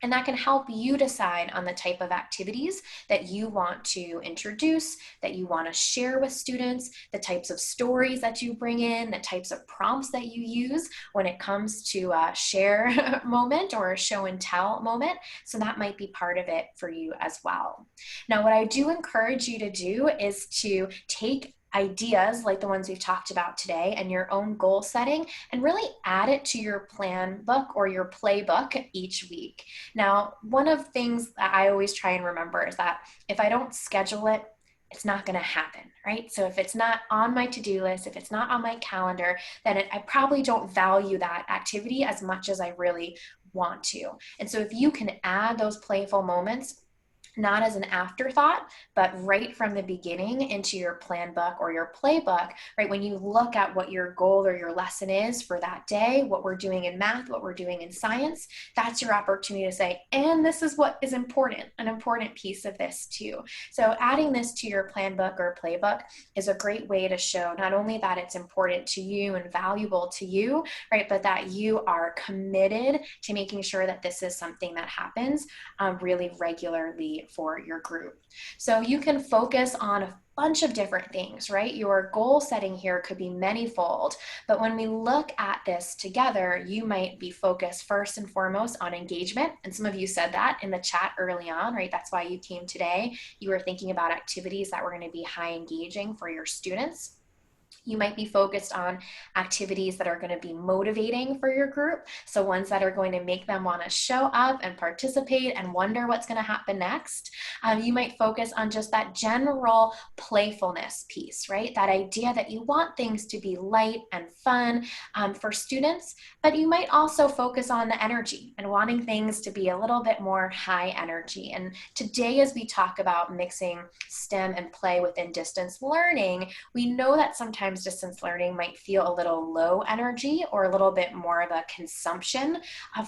And that can help you decide on the type of activities that you want to introduce, that you want to share with students, the types of stories that you bring in, the types of prompts that you use when it comes to a share moment or a show and tell moment. So that might be part of it for you as well. Now, what I do encourage you to do is to take ideas like the ones we've talked about today and your own goal setting and really add it to your plan book or your playbook each week. Now, one of the things that I always try and remember is that if I don't schedule it, it's not going to happen, right? So if it's not on my to-do list, if it's not on my calendar, then I probably don't value that activity as much as I really want to. And so if you can add those playful moments, not as an afterthought, but right from the beginning into your plan book or your playbook, right? When you look at what your goal or your lesson is for that day, what we're doing in math, what we're doing in science, that's your opportunity to say, and this is what is important, an important piece of this too. So adding this to your plan book or playbook is a great way to show not only that it's important to you and valuable to you, right? But that you are committed to making sure that this is something that happens really regularly right for your group. So you can focus on a bunch of different things, right? Your goal setting here could be manyfold, but when we look at this together, you might be focused first and foremost on engagement. And some of you said that in the chat early on, right? That's why you came today. You were thinking about activities that were going to be high engaging for your students. You might be focused on activities that are going to be motivating for your group. So ones that are going to make them want to show up and participate and wonder what's going to happen next. You might focus on just that general playfulness piece, right? That idea that you want things to be light and fun for students, but you might also focus on the energy and wanting things to be a little bit more high energy. And today, as we talk about mixing STEM and play within distance learning, we know that sometimes distance learning might feel a little low energy or a little bit more of a consumption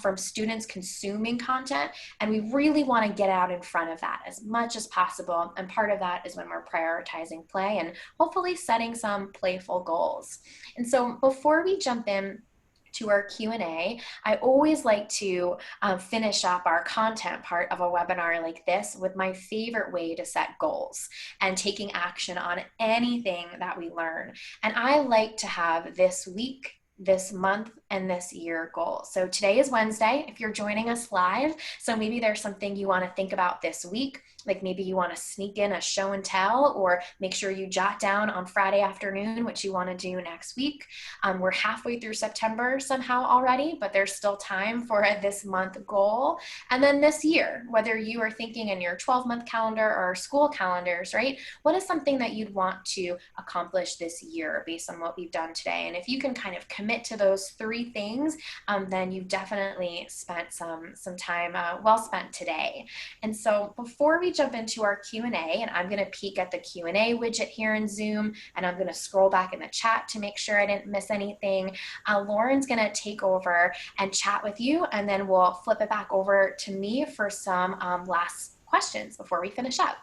from students consuming content. And we really want to get out in front of that as much as possible. And part of that is when we're prioritizing play and hopefully setting some playful goals. And so before we jump in to our Q&A, I always like to finish up our content part of a webinar like this with my favorite way to set goals and taking action on anything that we learn. And I like to have this week, this month, and this year goals. So today is Wednesday if you're joining us live. So maybe there's something you want to think about this week. Like maybe you want to sneak in a show and tell, or make sure you jot down on Friday afternoon what you want to do next week. We're halfway through September somehow already, but there's still time for a this month goal. And then this year, whether you are thinking in your 12-month calendar or school calendars, right? What is something that you'd want to accomplish this year based on what we've done today? And if you can kind of commit to those three things, then you've definitely spent some time well spent today. And so before we jump into our Q&A, and I'm going to peek at the Q&A widget here in Zoom, and I'm going to scroll back in the chat to make sure I didn't miss anything. Lauren's going to take over and chat with you, and then we'll flip it back over to me for some last questions before we finish up.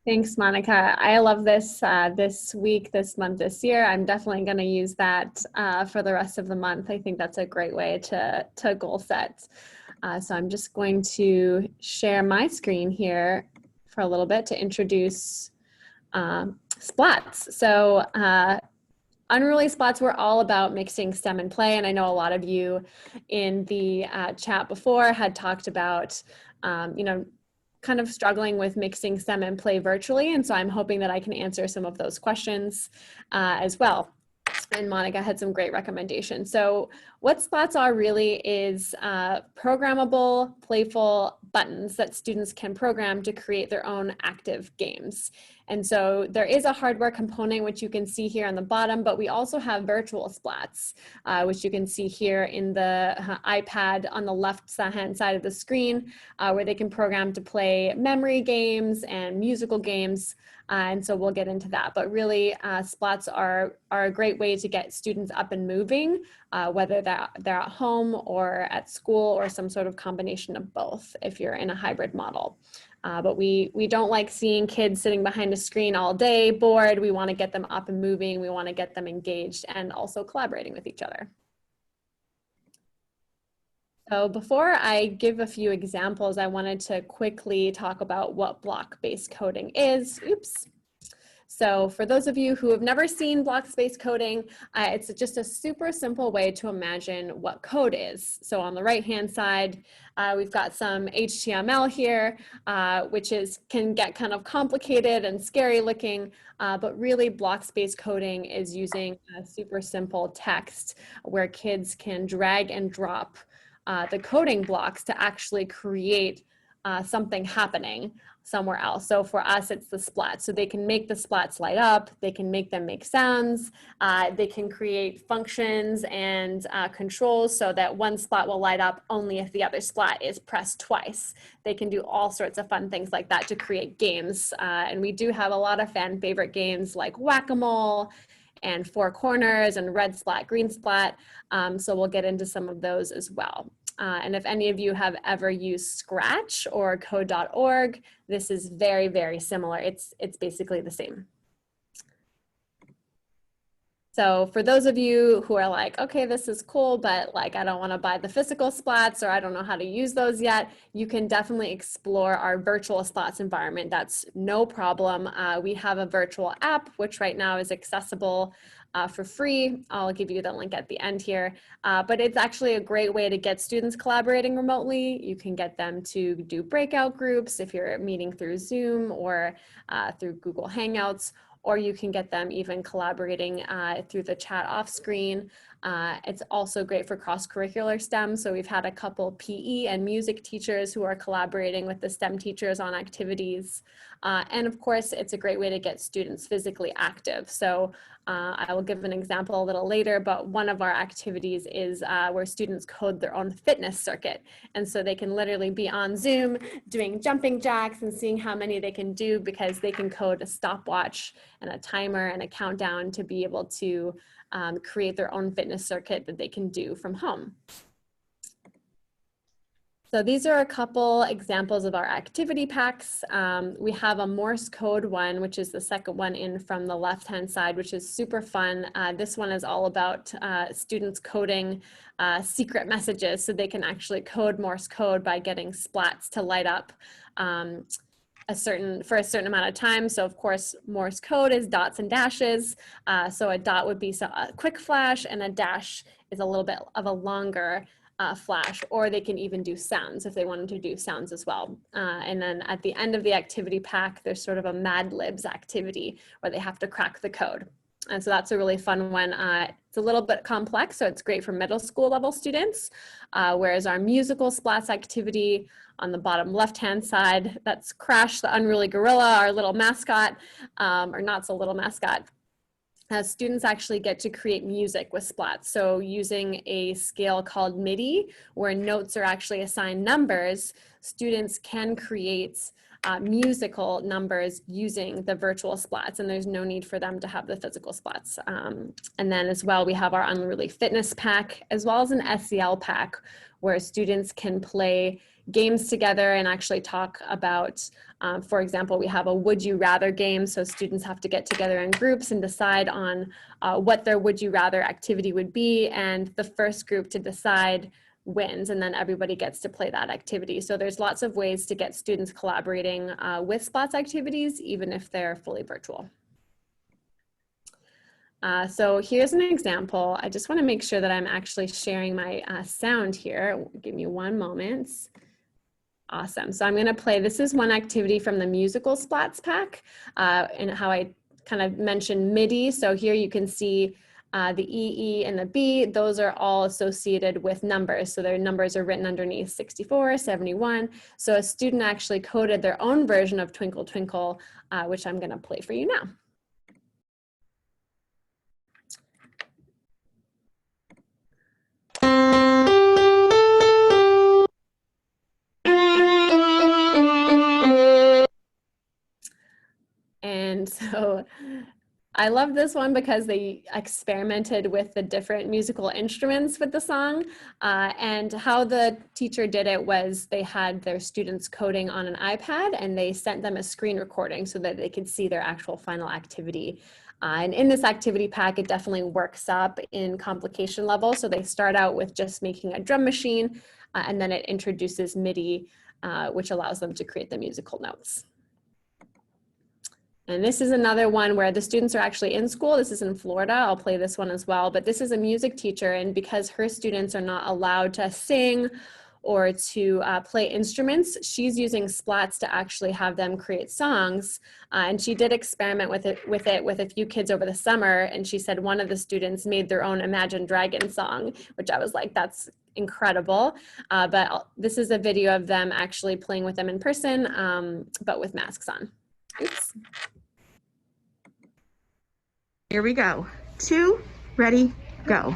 Thanks, Monica. I love this this week, this month, this year. I'm definitely going to use that for the rest of the month. I think that's a great way to goal set. So I'm just going to share my screen here for a little bit to introduce Splats. So Unruly Splats were all about mixing STEM and play, and I know a lot of you in the chat before had talked about, kind of struggling with mixing STEM and play virtually, and so I'm hoping that I can answer some of those questions as well. And Monica had some great recommendations. So what Splats are really is programmable, playful buttons that students can program to create their own active games. And so there is a hardware component, which you can see here on the bottom, but we also have virtual Splats, which you can see here in the iPad on the left-hand side of the screen, where they can program to play memory games and musical games. And so we'll get into that. But really, Splats are a great way to get students up and moving, whether they're at home or at school or some sort of combination of both if you're in a hybrid model. But we don't like seeing kids sitting behind a screen all day bored. We want to get them up and moving. We want to get them engaged and also collaborating with each other. So before I give a few examples, I wanted to quickly talk about what block-based coding is. Oops. So for those of you who have never seen block-based coding, it's just a super simple way to imagine what code is. So on the right-hand side, we've got some HTML here, which can get kind of complicated and scary looking, but really block-based coding is using a super simple text where kids can drag and drop the coding blocks to actually create something happening somewhere else. So for us, it's the splats. So they can make the splats light up, they can make them make sounds, they can create functions and controls so that one splat will light up only if the other splat is pressed twice. They can do all sorts of fun things like that to create games. And we do have a lot of fan favorite games like Whack-A-Mole and Four Corners and Red Splat, Green Splat. So we'll get into some of those as well. And if any of you have ever used Scratch or code.org, this is very, very similar. It's basically the same. So for those of you who are like, okay, this is cool, but like I don't want to buy the physical splats or I don't know how to use those yet, you can definitely explore our virtual splats environment. That's no problem. We have a virtual app, which right now is accessible for free. I'll give you the link at the end here. But it's actually a great way to get students collaborating remotely. You can get them to do breakout groups if you're meeting through Zoom or through Google Hangouts, or you can get them even collaborating through the chat off screen. It's also great for cross-curricular STEM. So we've had a couple PE and music teachers who are collaborating with the STEM teachers on activities. And of course, it's a great way to get students physically active. So I will give an example a little later, but one of our activities is where students code their own fitness circuit. And so they can literally be on Zoom doing jumping jacks and seeing how many they can do because they can code a stopwatch and a timer and a countdown to be able to create their own fitness circuit that they can do from home. So these are a couple examples of our activity packs. We have a Morse code one, which is the second one in from the left-hand side, which is super fun. This one is all about students coding secret messages, so they can actually code Morse code by getting splats to light up for a certain amount of time. So of course, Morse code is dots and dashes. So a dot would be a quick flash and a dash is a little bit of a longer flash, or they can even do sounds if they wanted to do sounds as well. And then at the end of the activity pack, there's sort of a Mad Libs activity where they have to crack the code. And so that's a really fun one. It's a little bit complex, so it's great for middle school level students. Whereas our musical splats activity on the bottom left-hand side, that's Crash the Unruly Gorilla, our little mascot, or not so little mascot. Students actually get to create music with splats. So using a scale called MIDI, where notes are actually assigned numbers, students can create musical numbers using the virtual splats, and there's no need for them to have the physical splats. And then as well, we have our Unruly Fitness pack, as well as an SEL pack, where students can play games together and actually talk about, for example, we have a would you rather game. So students have to get together in groups and decide on what their would you rather activity would be. And the first group to decide wins, and then everybody gets to play that activity. So there's lots of ways to get students collaborating with splats activities, even if they're fully virtual. So here's an example. I just want to make sure that I'm actually sharing my sound here. Give me one moment. Awesome. So I'm going to play, this is one activity from the musical splats pack, and how I kind of mentioned MIDI. So here you can see the E, and the B, those are all associated with numbers. So their numbers are written underneath 64, 71. So a student actually coded their own version of Twinkle Twinkle, which I'm going to play for you now. And so I love this one because they experimented with the different musical instruments with the song, and how the teacher did it was they had their students coding on an iPad and they sent them a screen recording so that they could see their actual final activity. And in this activity pack, it definitely works up in complication level. So they start out with just making a drum machine, and then it introduces MIDI, which allows them to create the musical notes. And this is another one where the students are actually in school. This is in Florida. I'll play this one as well. But this is a music teacher, and because her students are not allowed to sing or to play instruments, she's using splats to actually have them create songs. And she did experiment with it with a few kids over the summer. And she said one of the students made their own Imagine Dragon song, which I was like, that's incredible. But this is a video of them actually playing with them in person, but with masks on. Oops. Here we go. 2, ready, go.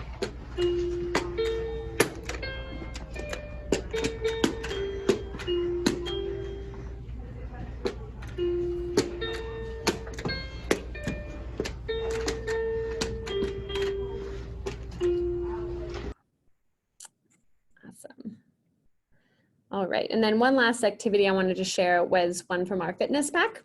Awesome. All right, and then one last activity I wanted to share was one from our fitness pack.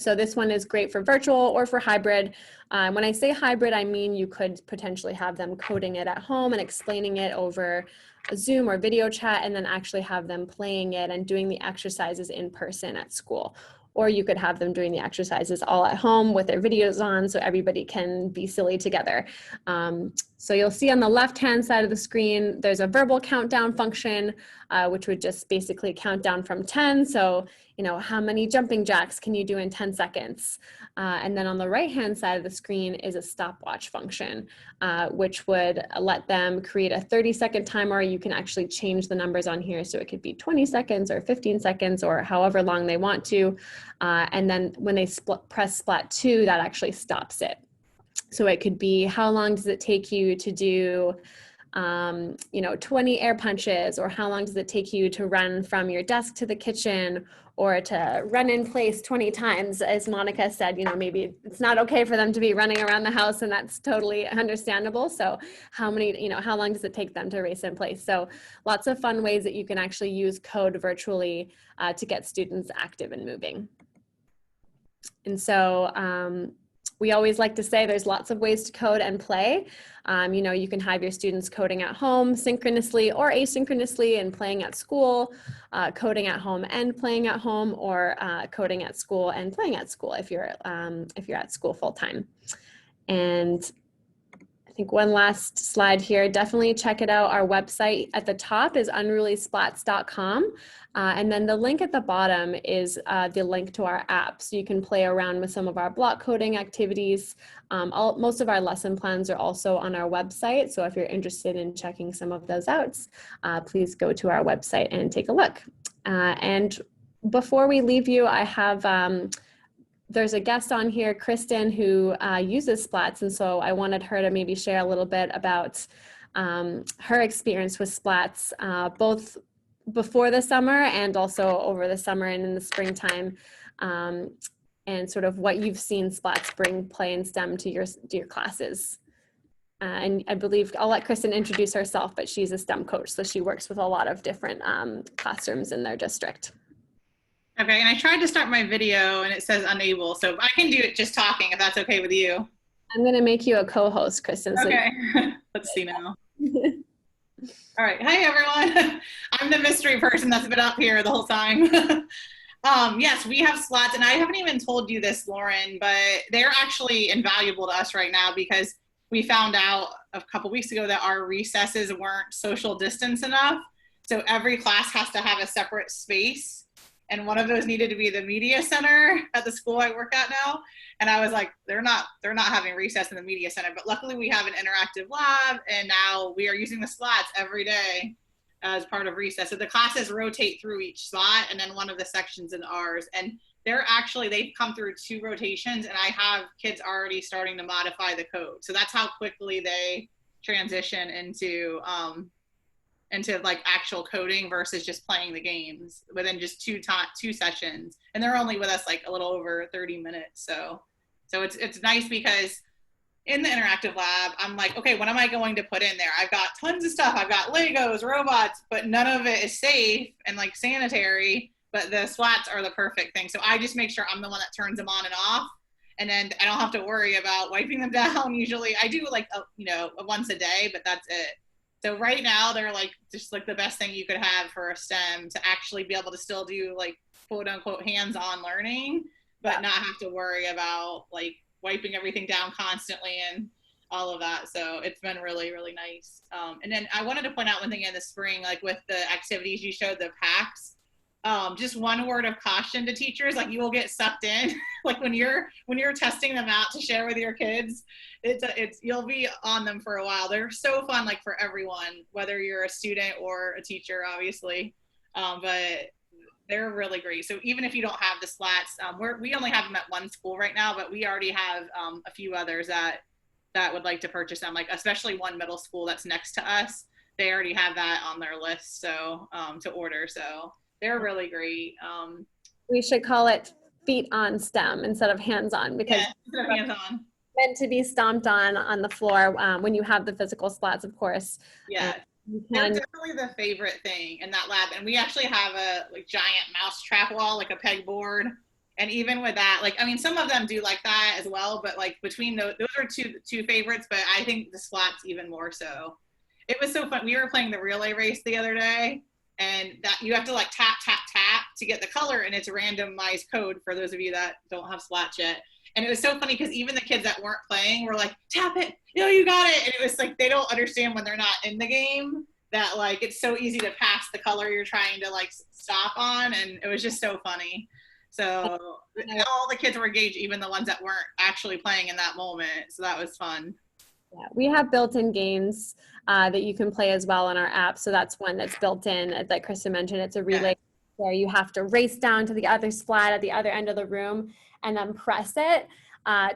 So this one is great for virtual or for hybrid. When I say hybrid, I mean you could potentially have them coding it at home and explaining it over a Zoom or video chat, and then actually have them playing it and doing the exercises in person at school. Or you could have them doing the exercises all at home with their videos on so everybody can be silly together. So you'll see on the left-hand side of the screen, there's a verbal countdown function, which would just basically count down from 10. So, you know, how many jumping jacks can you do in 10 seconds? And then on the right-hand side of the screen is a stopwatch function, which would let them create a 30-second timer. You can actually change the numbers on here. So it could be 20 seconds or 15 seconds or however long they want to. And then when they press splat 2, that actually stops it. So it could be, how long does it take you to do, 20 air punches, or how long does it take you to run from your desk to the kitchen, or to run in place 20 times, as Monica said, maybe it's not okay for them to be running around the house, and that's totally understandable. So how long does it take them to race in place? So lots of fun ways that you can actually use code virtually to get students active and moving. And so we always like to say there's lots of ways to code and play. You can have your students coding at home synchronously or asynchronously and playing at school, coding at home and playing at home, or coding at school and playing at school if you're at school full time. And I think one last slide here, definitely check it out. Our website at the top is unrulySplats.com. And then the link at the bottom is the link to our app. So you can play around with some of our block coding activities. Most of our lesson plans are also on our website. So if you're interested in checking some of those out, please go to our website and take a look. And before we leave you, I have there's a guest on here, Kristen, who uses Splats, and so I wanted her to maybe share a little bit about her experience with Splats, both before the summer and also over the summer and in the springtime, and sort of what you've seen Splats bring play and STEM to your classes. And I believe I'll let Kristen introduce herself, but she's a STEM coach, so she works with a lot of different classrooms in their district. Okay, and I tried to start my video and it says unable, so I can do it just talking if that's okay with you. I'm going to make you a co-host, Kristen. Okay, let's see now. All right, hi everyone. I'm the mystery person that's been up here the whole time. Yes, we have Splats, and I haven't even told you this, Lauren, but they're actually invaluable to us right now because we found out a couple weeks ago that our recesses weren't social distance enough. So every class has to have a separate space. And one of those needed to be the media center at the school I work at now. And I was like, they're not having recess in the media center, but luckily we have an interactive lab, and now we are using the Splats every day as part of recess. So the classes rotate through each slot, and then one of the sections in ours. And they've come through 2 rotations, and I have kids already starting to modify the code. So that's how quickly they transition into like actual coding versus just playing the games within just 2 sessions. And they're only with us like a little over 30 minutes. So it's nice because in the interactive lab, I'm like, okay, what am I going to put in there? I've got tons of stuff. I've got Legos, robots, but none of it is safe and like sanitary, but the Splats are the perfect thing. So I just make sure I'm the one that turns them on and off. And then I don't have to worry about wiping them down. Usually I do like, once a day, but that's it. So right now they're like just like the best thing you could have for a STEM, to actually be able to still do like quote unquote hands-on learning, but not have to worry about like wiping everything down constantly and all of that. So it's been really, really nice. And then I wanted to point out one thing in the spring, like with the activities you showed, the packs, just one word of caution to teachers, like you will get sucked in. Like when you're testing them out to share with your kids, you'll be on them for a while. They're so fun, like for everyone, whether you're a student or a teacher, obviously, but they're really great. So even if you don't have the Splats, we only have them at one school right now, but we already have a few others that would like to purchase them, like especially one middle school that's next to us. They already have that on their list, so to order. So they're really great. We should call it feet on STEM instead of hands on, because instead of hands on. Meant to be stomped on the floor when you have the physical Splats, of course. Yeah, they're definitely the favorite thing in that lab. And we actually have a like giant mouse trap wall, like a pegboard And even with that, like, I mean, some of them do like that as well, but like between those are two favorites, but I think the splats even more so. It was so fun. We were playing the relay race the other day, and that you have to like tap, tap, tap to get the color, and it's a randomized code for those of you that don't have splats yet. And it was so funny because even the kids that weren't playing were like, tap it, you got it. And it was like, they don't understand when they're not in the game that like, it's so easy to pass the color you're trying to like stop on. And it was just so funny. So all the kids were engaged, even the ones that weren't actually playing in that moment. So that was fun. Yeah, we have built-in games that you can play as well on our app. So that's one that's built in that Kristen mentioned. It's a relay where you have to race down to the other splat at the other end of the room and then press it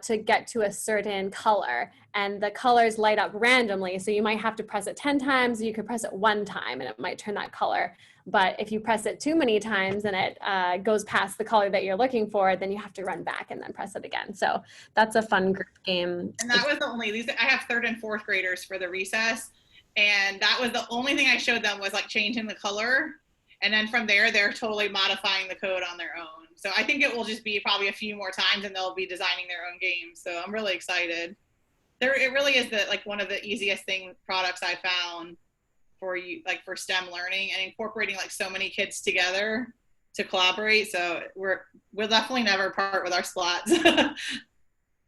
to get to a certain color. And the colors light up randomly. So you might have to press it 10 times, you could press it 1 time and it might turn that color. But if you press it too many times and it goes past the color that you're looking for, then you have to run back and then press it again. So that's a fun group game. And that was the only, I have 3rd and 4th graders for the recess. And that was the only thing I showed them was like changing the color. And then from there, they're totally modifying the code on their own. So I think it will just be probably a few more times and they'll be designing their own games. So I'm really excited. It really is one of the easiest products I found for you, like for STEM learning and incorporating like so many kids together to collaborate. So we'll definitely never part with our slots.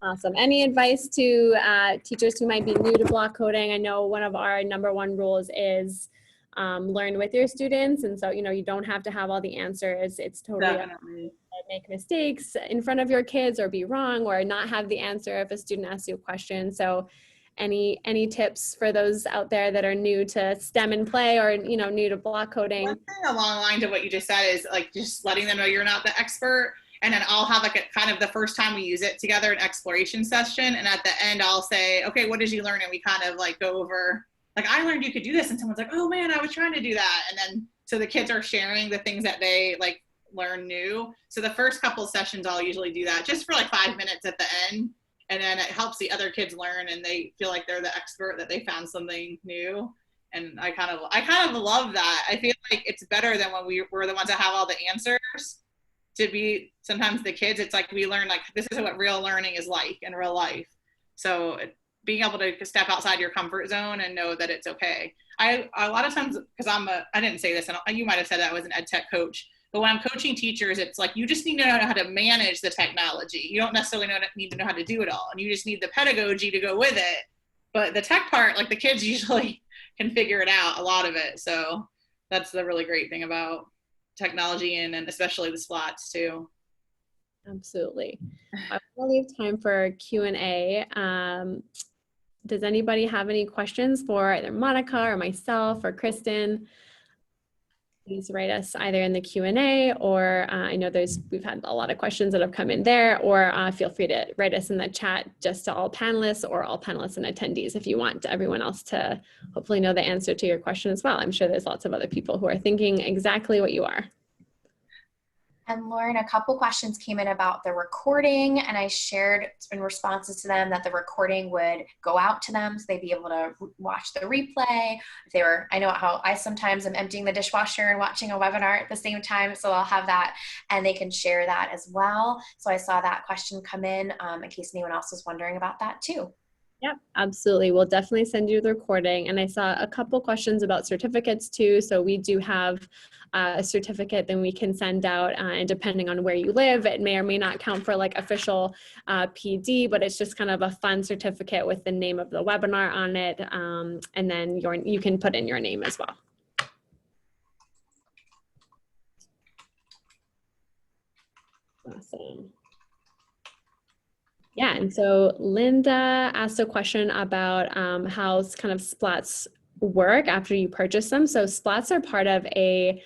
Awesome. Any advice to teachers who might be new to block coding? I know one of our #1 rules is learn with your students. And so, you don't have to have all the answers. It's totally Definitely. Make mistakes in front of your kids or be wrong or not have the answer if a student asks you a question. So any tips for those out there that are new to STEM and play or, new to block coding? One thing along the lines of what you just said is like just letting them know you're not the expert. And then I'll have like a kind of the first time we use it together, an exploration session. And at the end, I'll say, okay, what did you learn? And we kind of like go over, like, I learned you could do this. And someone's like, oh man, I was trying to do that. And then, so the kids are sharing the things that they like learn new. So the first couple of sessions, I'll usually do that just for like 5 minutes at the end. And then it helps the other kids learn and they feel like they're the expert, that they found something new. And I kind of love that. I feel like it's better than when we're the ones that have all the answers. To be sometimes the kids, it's like we learn like this is what real learning is like in real life. So being able to step outside your comfort zone and know that it's okay. A lot of times, because I didn't say this, and you might have said that I was an ed tech coach, but when I'm coaching teachers, it's like you just need to know how to manage the technology. You don't necessarily need to know how to do it all, and you just need the pedagogy to go with it. But the tech part, like the kids usually can figure it out, a lot of it. So that's the really great thing about technology and especially the splats too. Absolutely. I want to leave time for Q&A. Does anybody have any questions for either Monica or myself or Kristen? Please write us either in the Q&A or I know we've had a lot of questions that have come in there, or feel free to write us in the chat just to all panelists or all panelists and attendees if you want everyone else to hopefully know the answer to your question as well. I'm sure there's lots of other people who are thinking exactly what you are. And Lauren, a couple questions came in about the recording, and I shared in responses to them that the recording would go out to them so they'd be able to watch the replay. I know how I sometimes am emptying the dishwasher and watching a webinar at the same time, so I'll have that and they can share that as well. So I saw that question come in case anyone else was wondering about that too. Yep, absolutely. We'll definitely send you the recording. And I saw a couple questions about certificates too. So we do have a certificate that we can send out, and depending on where you live, it may or may not count for like official PD, but it's just kind of a fun certificate with the name of the webinar on it. And then you can put in your name as well. Awesome. Yeah, and so Linda asked a question about how kind of splats work after you purchase them. So splats are part of a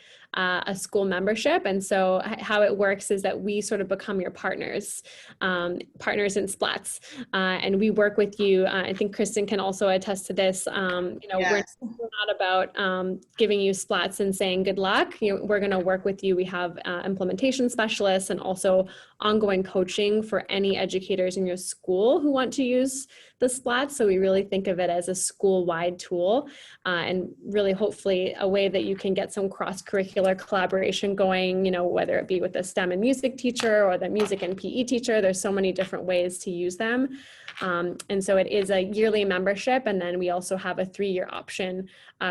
school membership, and so how it works is that we sort of become your partners in splats, and we work with you. I think Kristen can also attest to this. Yes. We're not about giving you splats and saying good luck. We're going to work with you. We have implementation specialists and also ongoing coaching for any educators in your school who want to use the splats. So we really think of it as a school-wide tool, and really hopefully a way that you can get some cross-curricular extracurricular collaboration going, whether it be with the STEM and music teacher or the music and PE teacher. There's so many different ways to use them. And so it is a yearly membership. And then we also have a 3-year option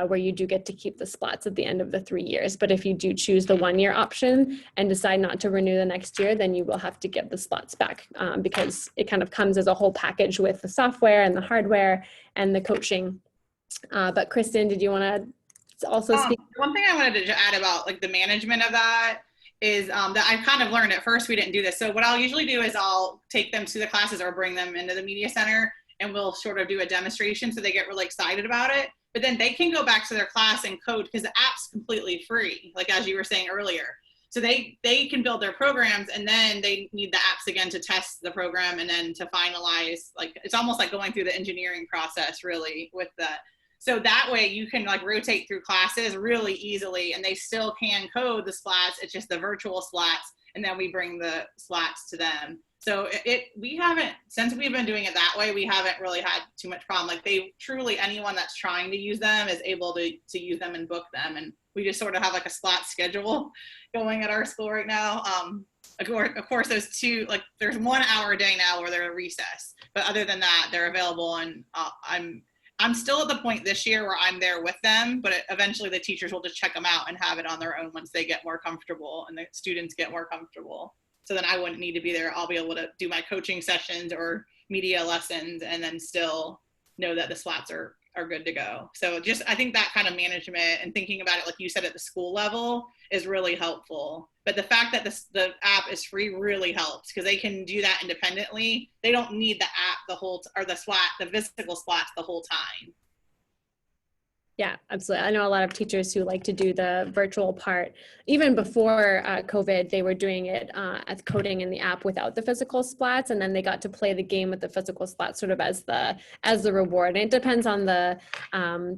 where you do get to keep the slots at the end of the 3 years. But if you do choose the 1-year option and decide not to renew the next year, then you will have to give the slots back because it kind of comes as a whole package with the software and the hardware and the coaching. But Kristen, did you want to also speak? One thing I wanted to add about like the management of that is that I kind of learned at first we didn't do this. So what I'll usually do is I'll take them to the classes or bring them into the media center and we'll sort of do a demonstration so they get really excited about it. But then they can go back to their class and code because the app's completely free, like as you were saying earlier. So they can build their programs and then they need the apps again to test the program and then to finalize, like it's almost like going through the engineering process really with that. So that way you can like rotate through classes really easily and they still can code the splats. It's just the virtual splats and then we bring the splats to them. So we haven't, since we've been doing it that way, we haven't really had too much problem. Like they truly, anyone that's trying to use them is able to use them and book them. And we just sort of have like a splat schedule going at our school right now. Of course, those two, like there's 1 hour a day now where they're at recess, but other than that, they're available. And I'm still at the point this year where I'm there with them, but eventually the teachers will just check them out and have it on their own once they get more comfortable and the students get more comfortable. So then I wouldn't need to be there. I'll be able to do my coaching sessions or media lessons and then still know that the slats are good to go. So just, I think that kind of management and thinking about it, like you said, at the school level is really helpful. But the fact that the app is free really helps because they can do that independently. They don't need the app the physical splats the whole time. Yeah, absolutely. I know a lot of teachers who like to do the virtual part. Even before COVID, they were doing it as coding in the app without the physical splats, and then they got to play the game with the physical splats sort of as the reward. And it depends on the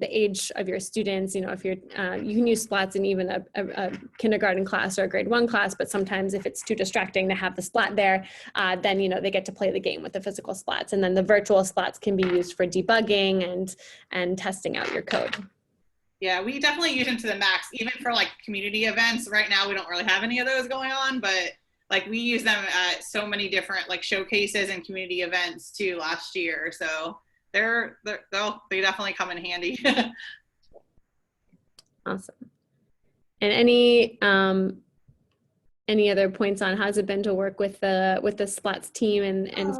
age of your students. If you're you can use splats in even a kindergarten class or a grade 1 class, but sometimes if it's too distracting to have the splat there, then they get to play the game with the physical splats, and then the virtual splats can be used for debugging and testing out your code. Yeah, we definitely use them to the max, even for like community events. Right now, we don't really have any of those going on, but like we use them at so many different like showcases and community events too last year. So they definitely come in handy. Awesome. And any other points on how's it been to work with the splats team and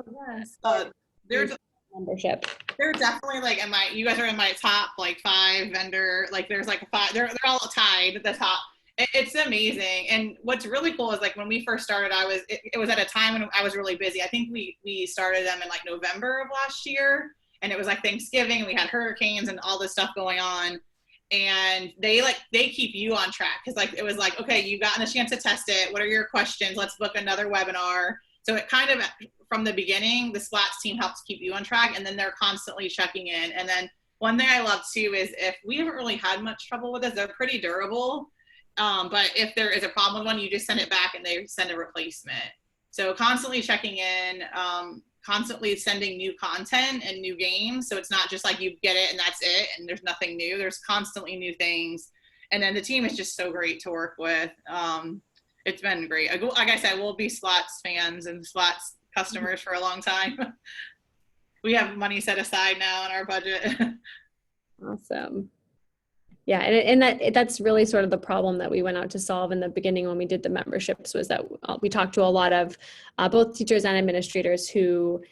there's membership? They're definitely like you guys are in my top like 5 vendor, like there's like 5, they're all tied at the top. It's amazing. And what's really cool is like when we first started, it was at a time when I was really busy. I think we started them in like November of last year, and it was like Thanksgiving and we had hurricanes and all this stuff going on. And they keep you on track because like it was like, okay, you've gotten a chance to test it. What are your questions? Let's book another webinar. So it kind of, from the beginning, the splats team helps keep you on track, and then they're constantly checking in. And then one thing I love too is if we haven't really had much trouble with this, they're pretty durable. But if there is a problem with one, you just send it back and they send a replacement. So constantly checking in, constantly sending new content and new games. So it's not just like you get it and that's it and there's nothing new. There's constantly new things. And then the team is just so great to work with. It's been great. Like I said, we'll be Slots fans and Slots customers for a long time. We have money set aside now in our budget. Awesome. Yeah, and that's really sort of the problem that we went out to solve in the beginning when we did the memberships, was that we talked to a lot of both teachers and administrators who,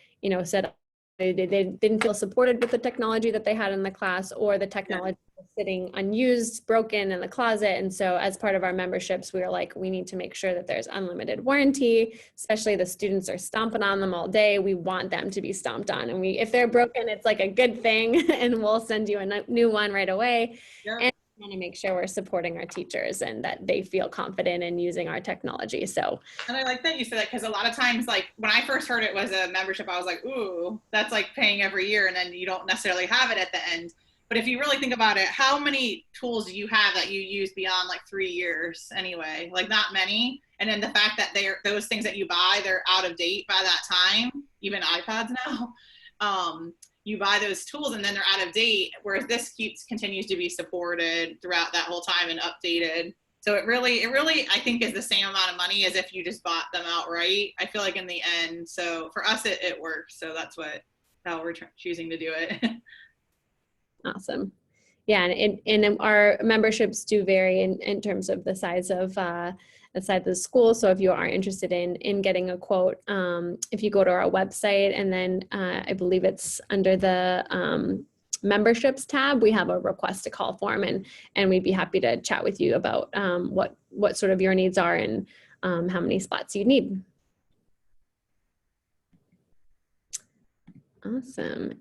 said they didn't feel supported with the technology that they had in the class, or the technology was sitting unused, broken in the closet. And so as part of our memberships, we were like, we need to make sure that there's unlimited warranty, especially the students are stomping on them all day. We want them to be stomped on. And if they're broken, it's like a good thing, and we'll send you a new one right away. Yep. And we want to make sure we're supporting our teachers and that they feel confident in using our technology. So, and I like that you said that, because a lot of times, like when I first heard it was a membership, I was like, ooh, that's like paying every year and then you don't necessarily have it at the end. But if you really think about it, how many tools do you have that you use beyond like 3 years anyway? Like not many. And then the fact that those things that you buy, they're out of date by that time, even iPads now. You buy those tools and then they're out of date, whereas this continues to be supported throughout that whole time and updated. So it really, I think is the same amount of money as if you just bought them outright. I feel like in the end, so for us, it works. So that's how we're choosing to do it. Awesome. Yeah, and our memberships do vary in terms of the size of the school. So if you are interested in getting a quote, if you go to our website, and then I believe it's under the memberships tab, we have a request a call form, and we'd be happy to chat with you about what sort of your needs are and how many spots you need. Awesome.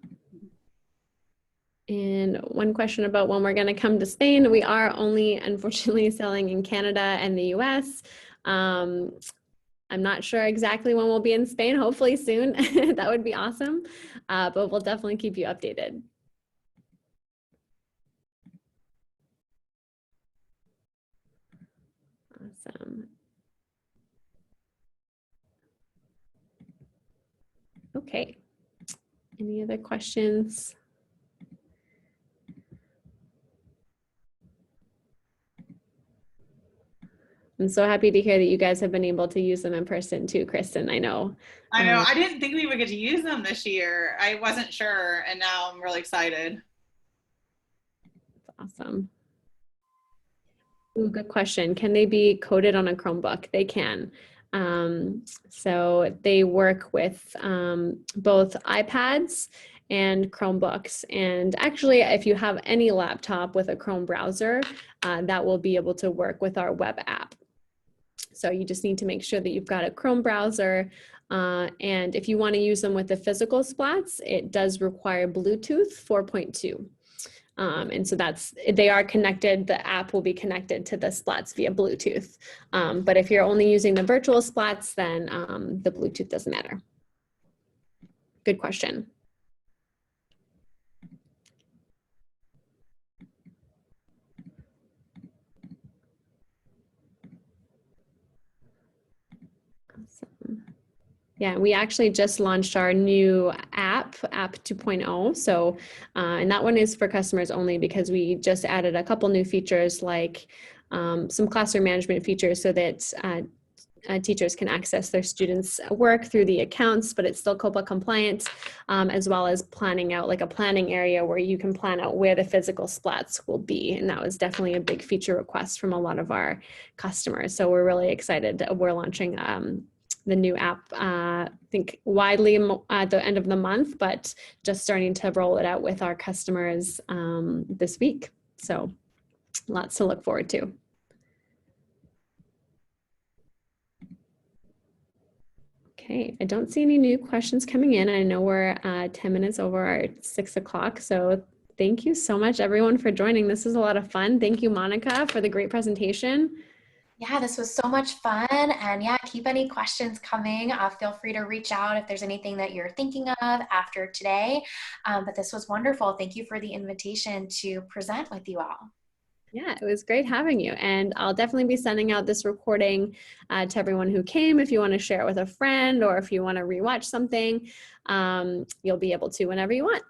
And one question about when we're going to come to Spain. We are only, unfortunately, selling in Canada and the US. I'm not sure exactly when we'll be in Spain, hopefully soon. That would be awesome. But we'll definitely keep you updated. Awesome. Okay. Any other questions? I'm so happy to hear that you guys have been able to use them in person too, Kristen. I know. I know. I didn't think we would get to use them this year. I wasn't sure, and now I'm really excited. That's awesome. Ooh, good question. Can they be coded on a Chromebook? They can. So they work with both iPads and Chromebooks. And actually, if you have any laptop with a Chrome browser, that will be able to work with our web app. So you just need to make sure that you've got a Chrome browser. And if you want to use them with the physical splats, it does require Bluetooth 4.2. And so they are connected, the app will be connected to the splats via Bluetooth. But if you're only using the virtual splats, then the Bluetooth doesn't matter. Good question. Awesome. Yeah, we actually just launched our new app 2.0. So, and that one is for customers only because we just added a couple new features like some classroom management features so that teachers can access their students' work through the accounts, but it's still COPA compliant, as well as planning out like a planning area where you can plan out where the physical splats will be. And that was definitely a big feature request from a lot of our customers. So we're really excited. We're launching the new app, I think widely at the end of the month, but just starting to roll it out with our customers this week. So lots to look forward to. Okay, I don't see any new questions coming in. I know we're 10 minutes over our 6 o'clock. So thank you so much, everyone, for joining. This is a lot of fun. Thank you, Monica, for the great presentation. Yeah, this was so much fun. And yeah, keep any questions coming. Feel free to reach out if there's anything that you're thinking of after today. But this was wonderful. Thank you for the invitation to present with you all. Yeah, it was great having you. And I'll definitely be sending out this recording to everyone who came. If you want to share it with a friend or if you want to rewatch something, you'll be able to whenever you want.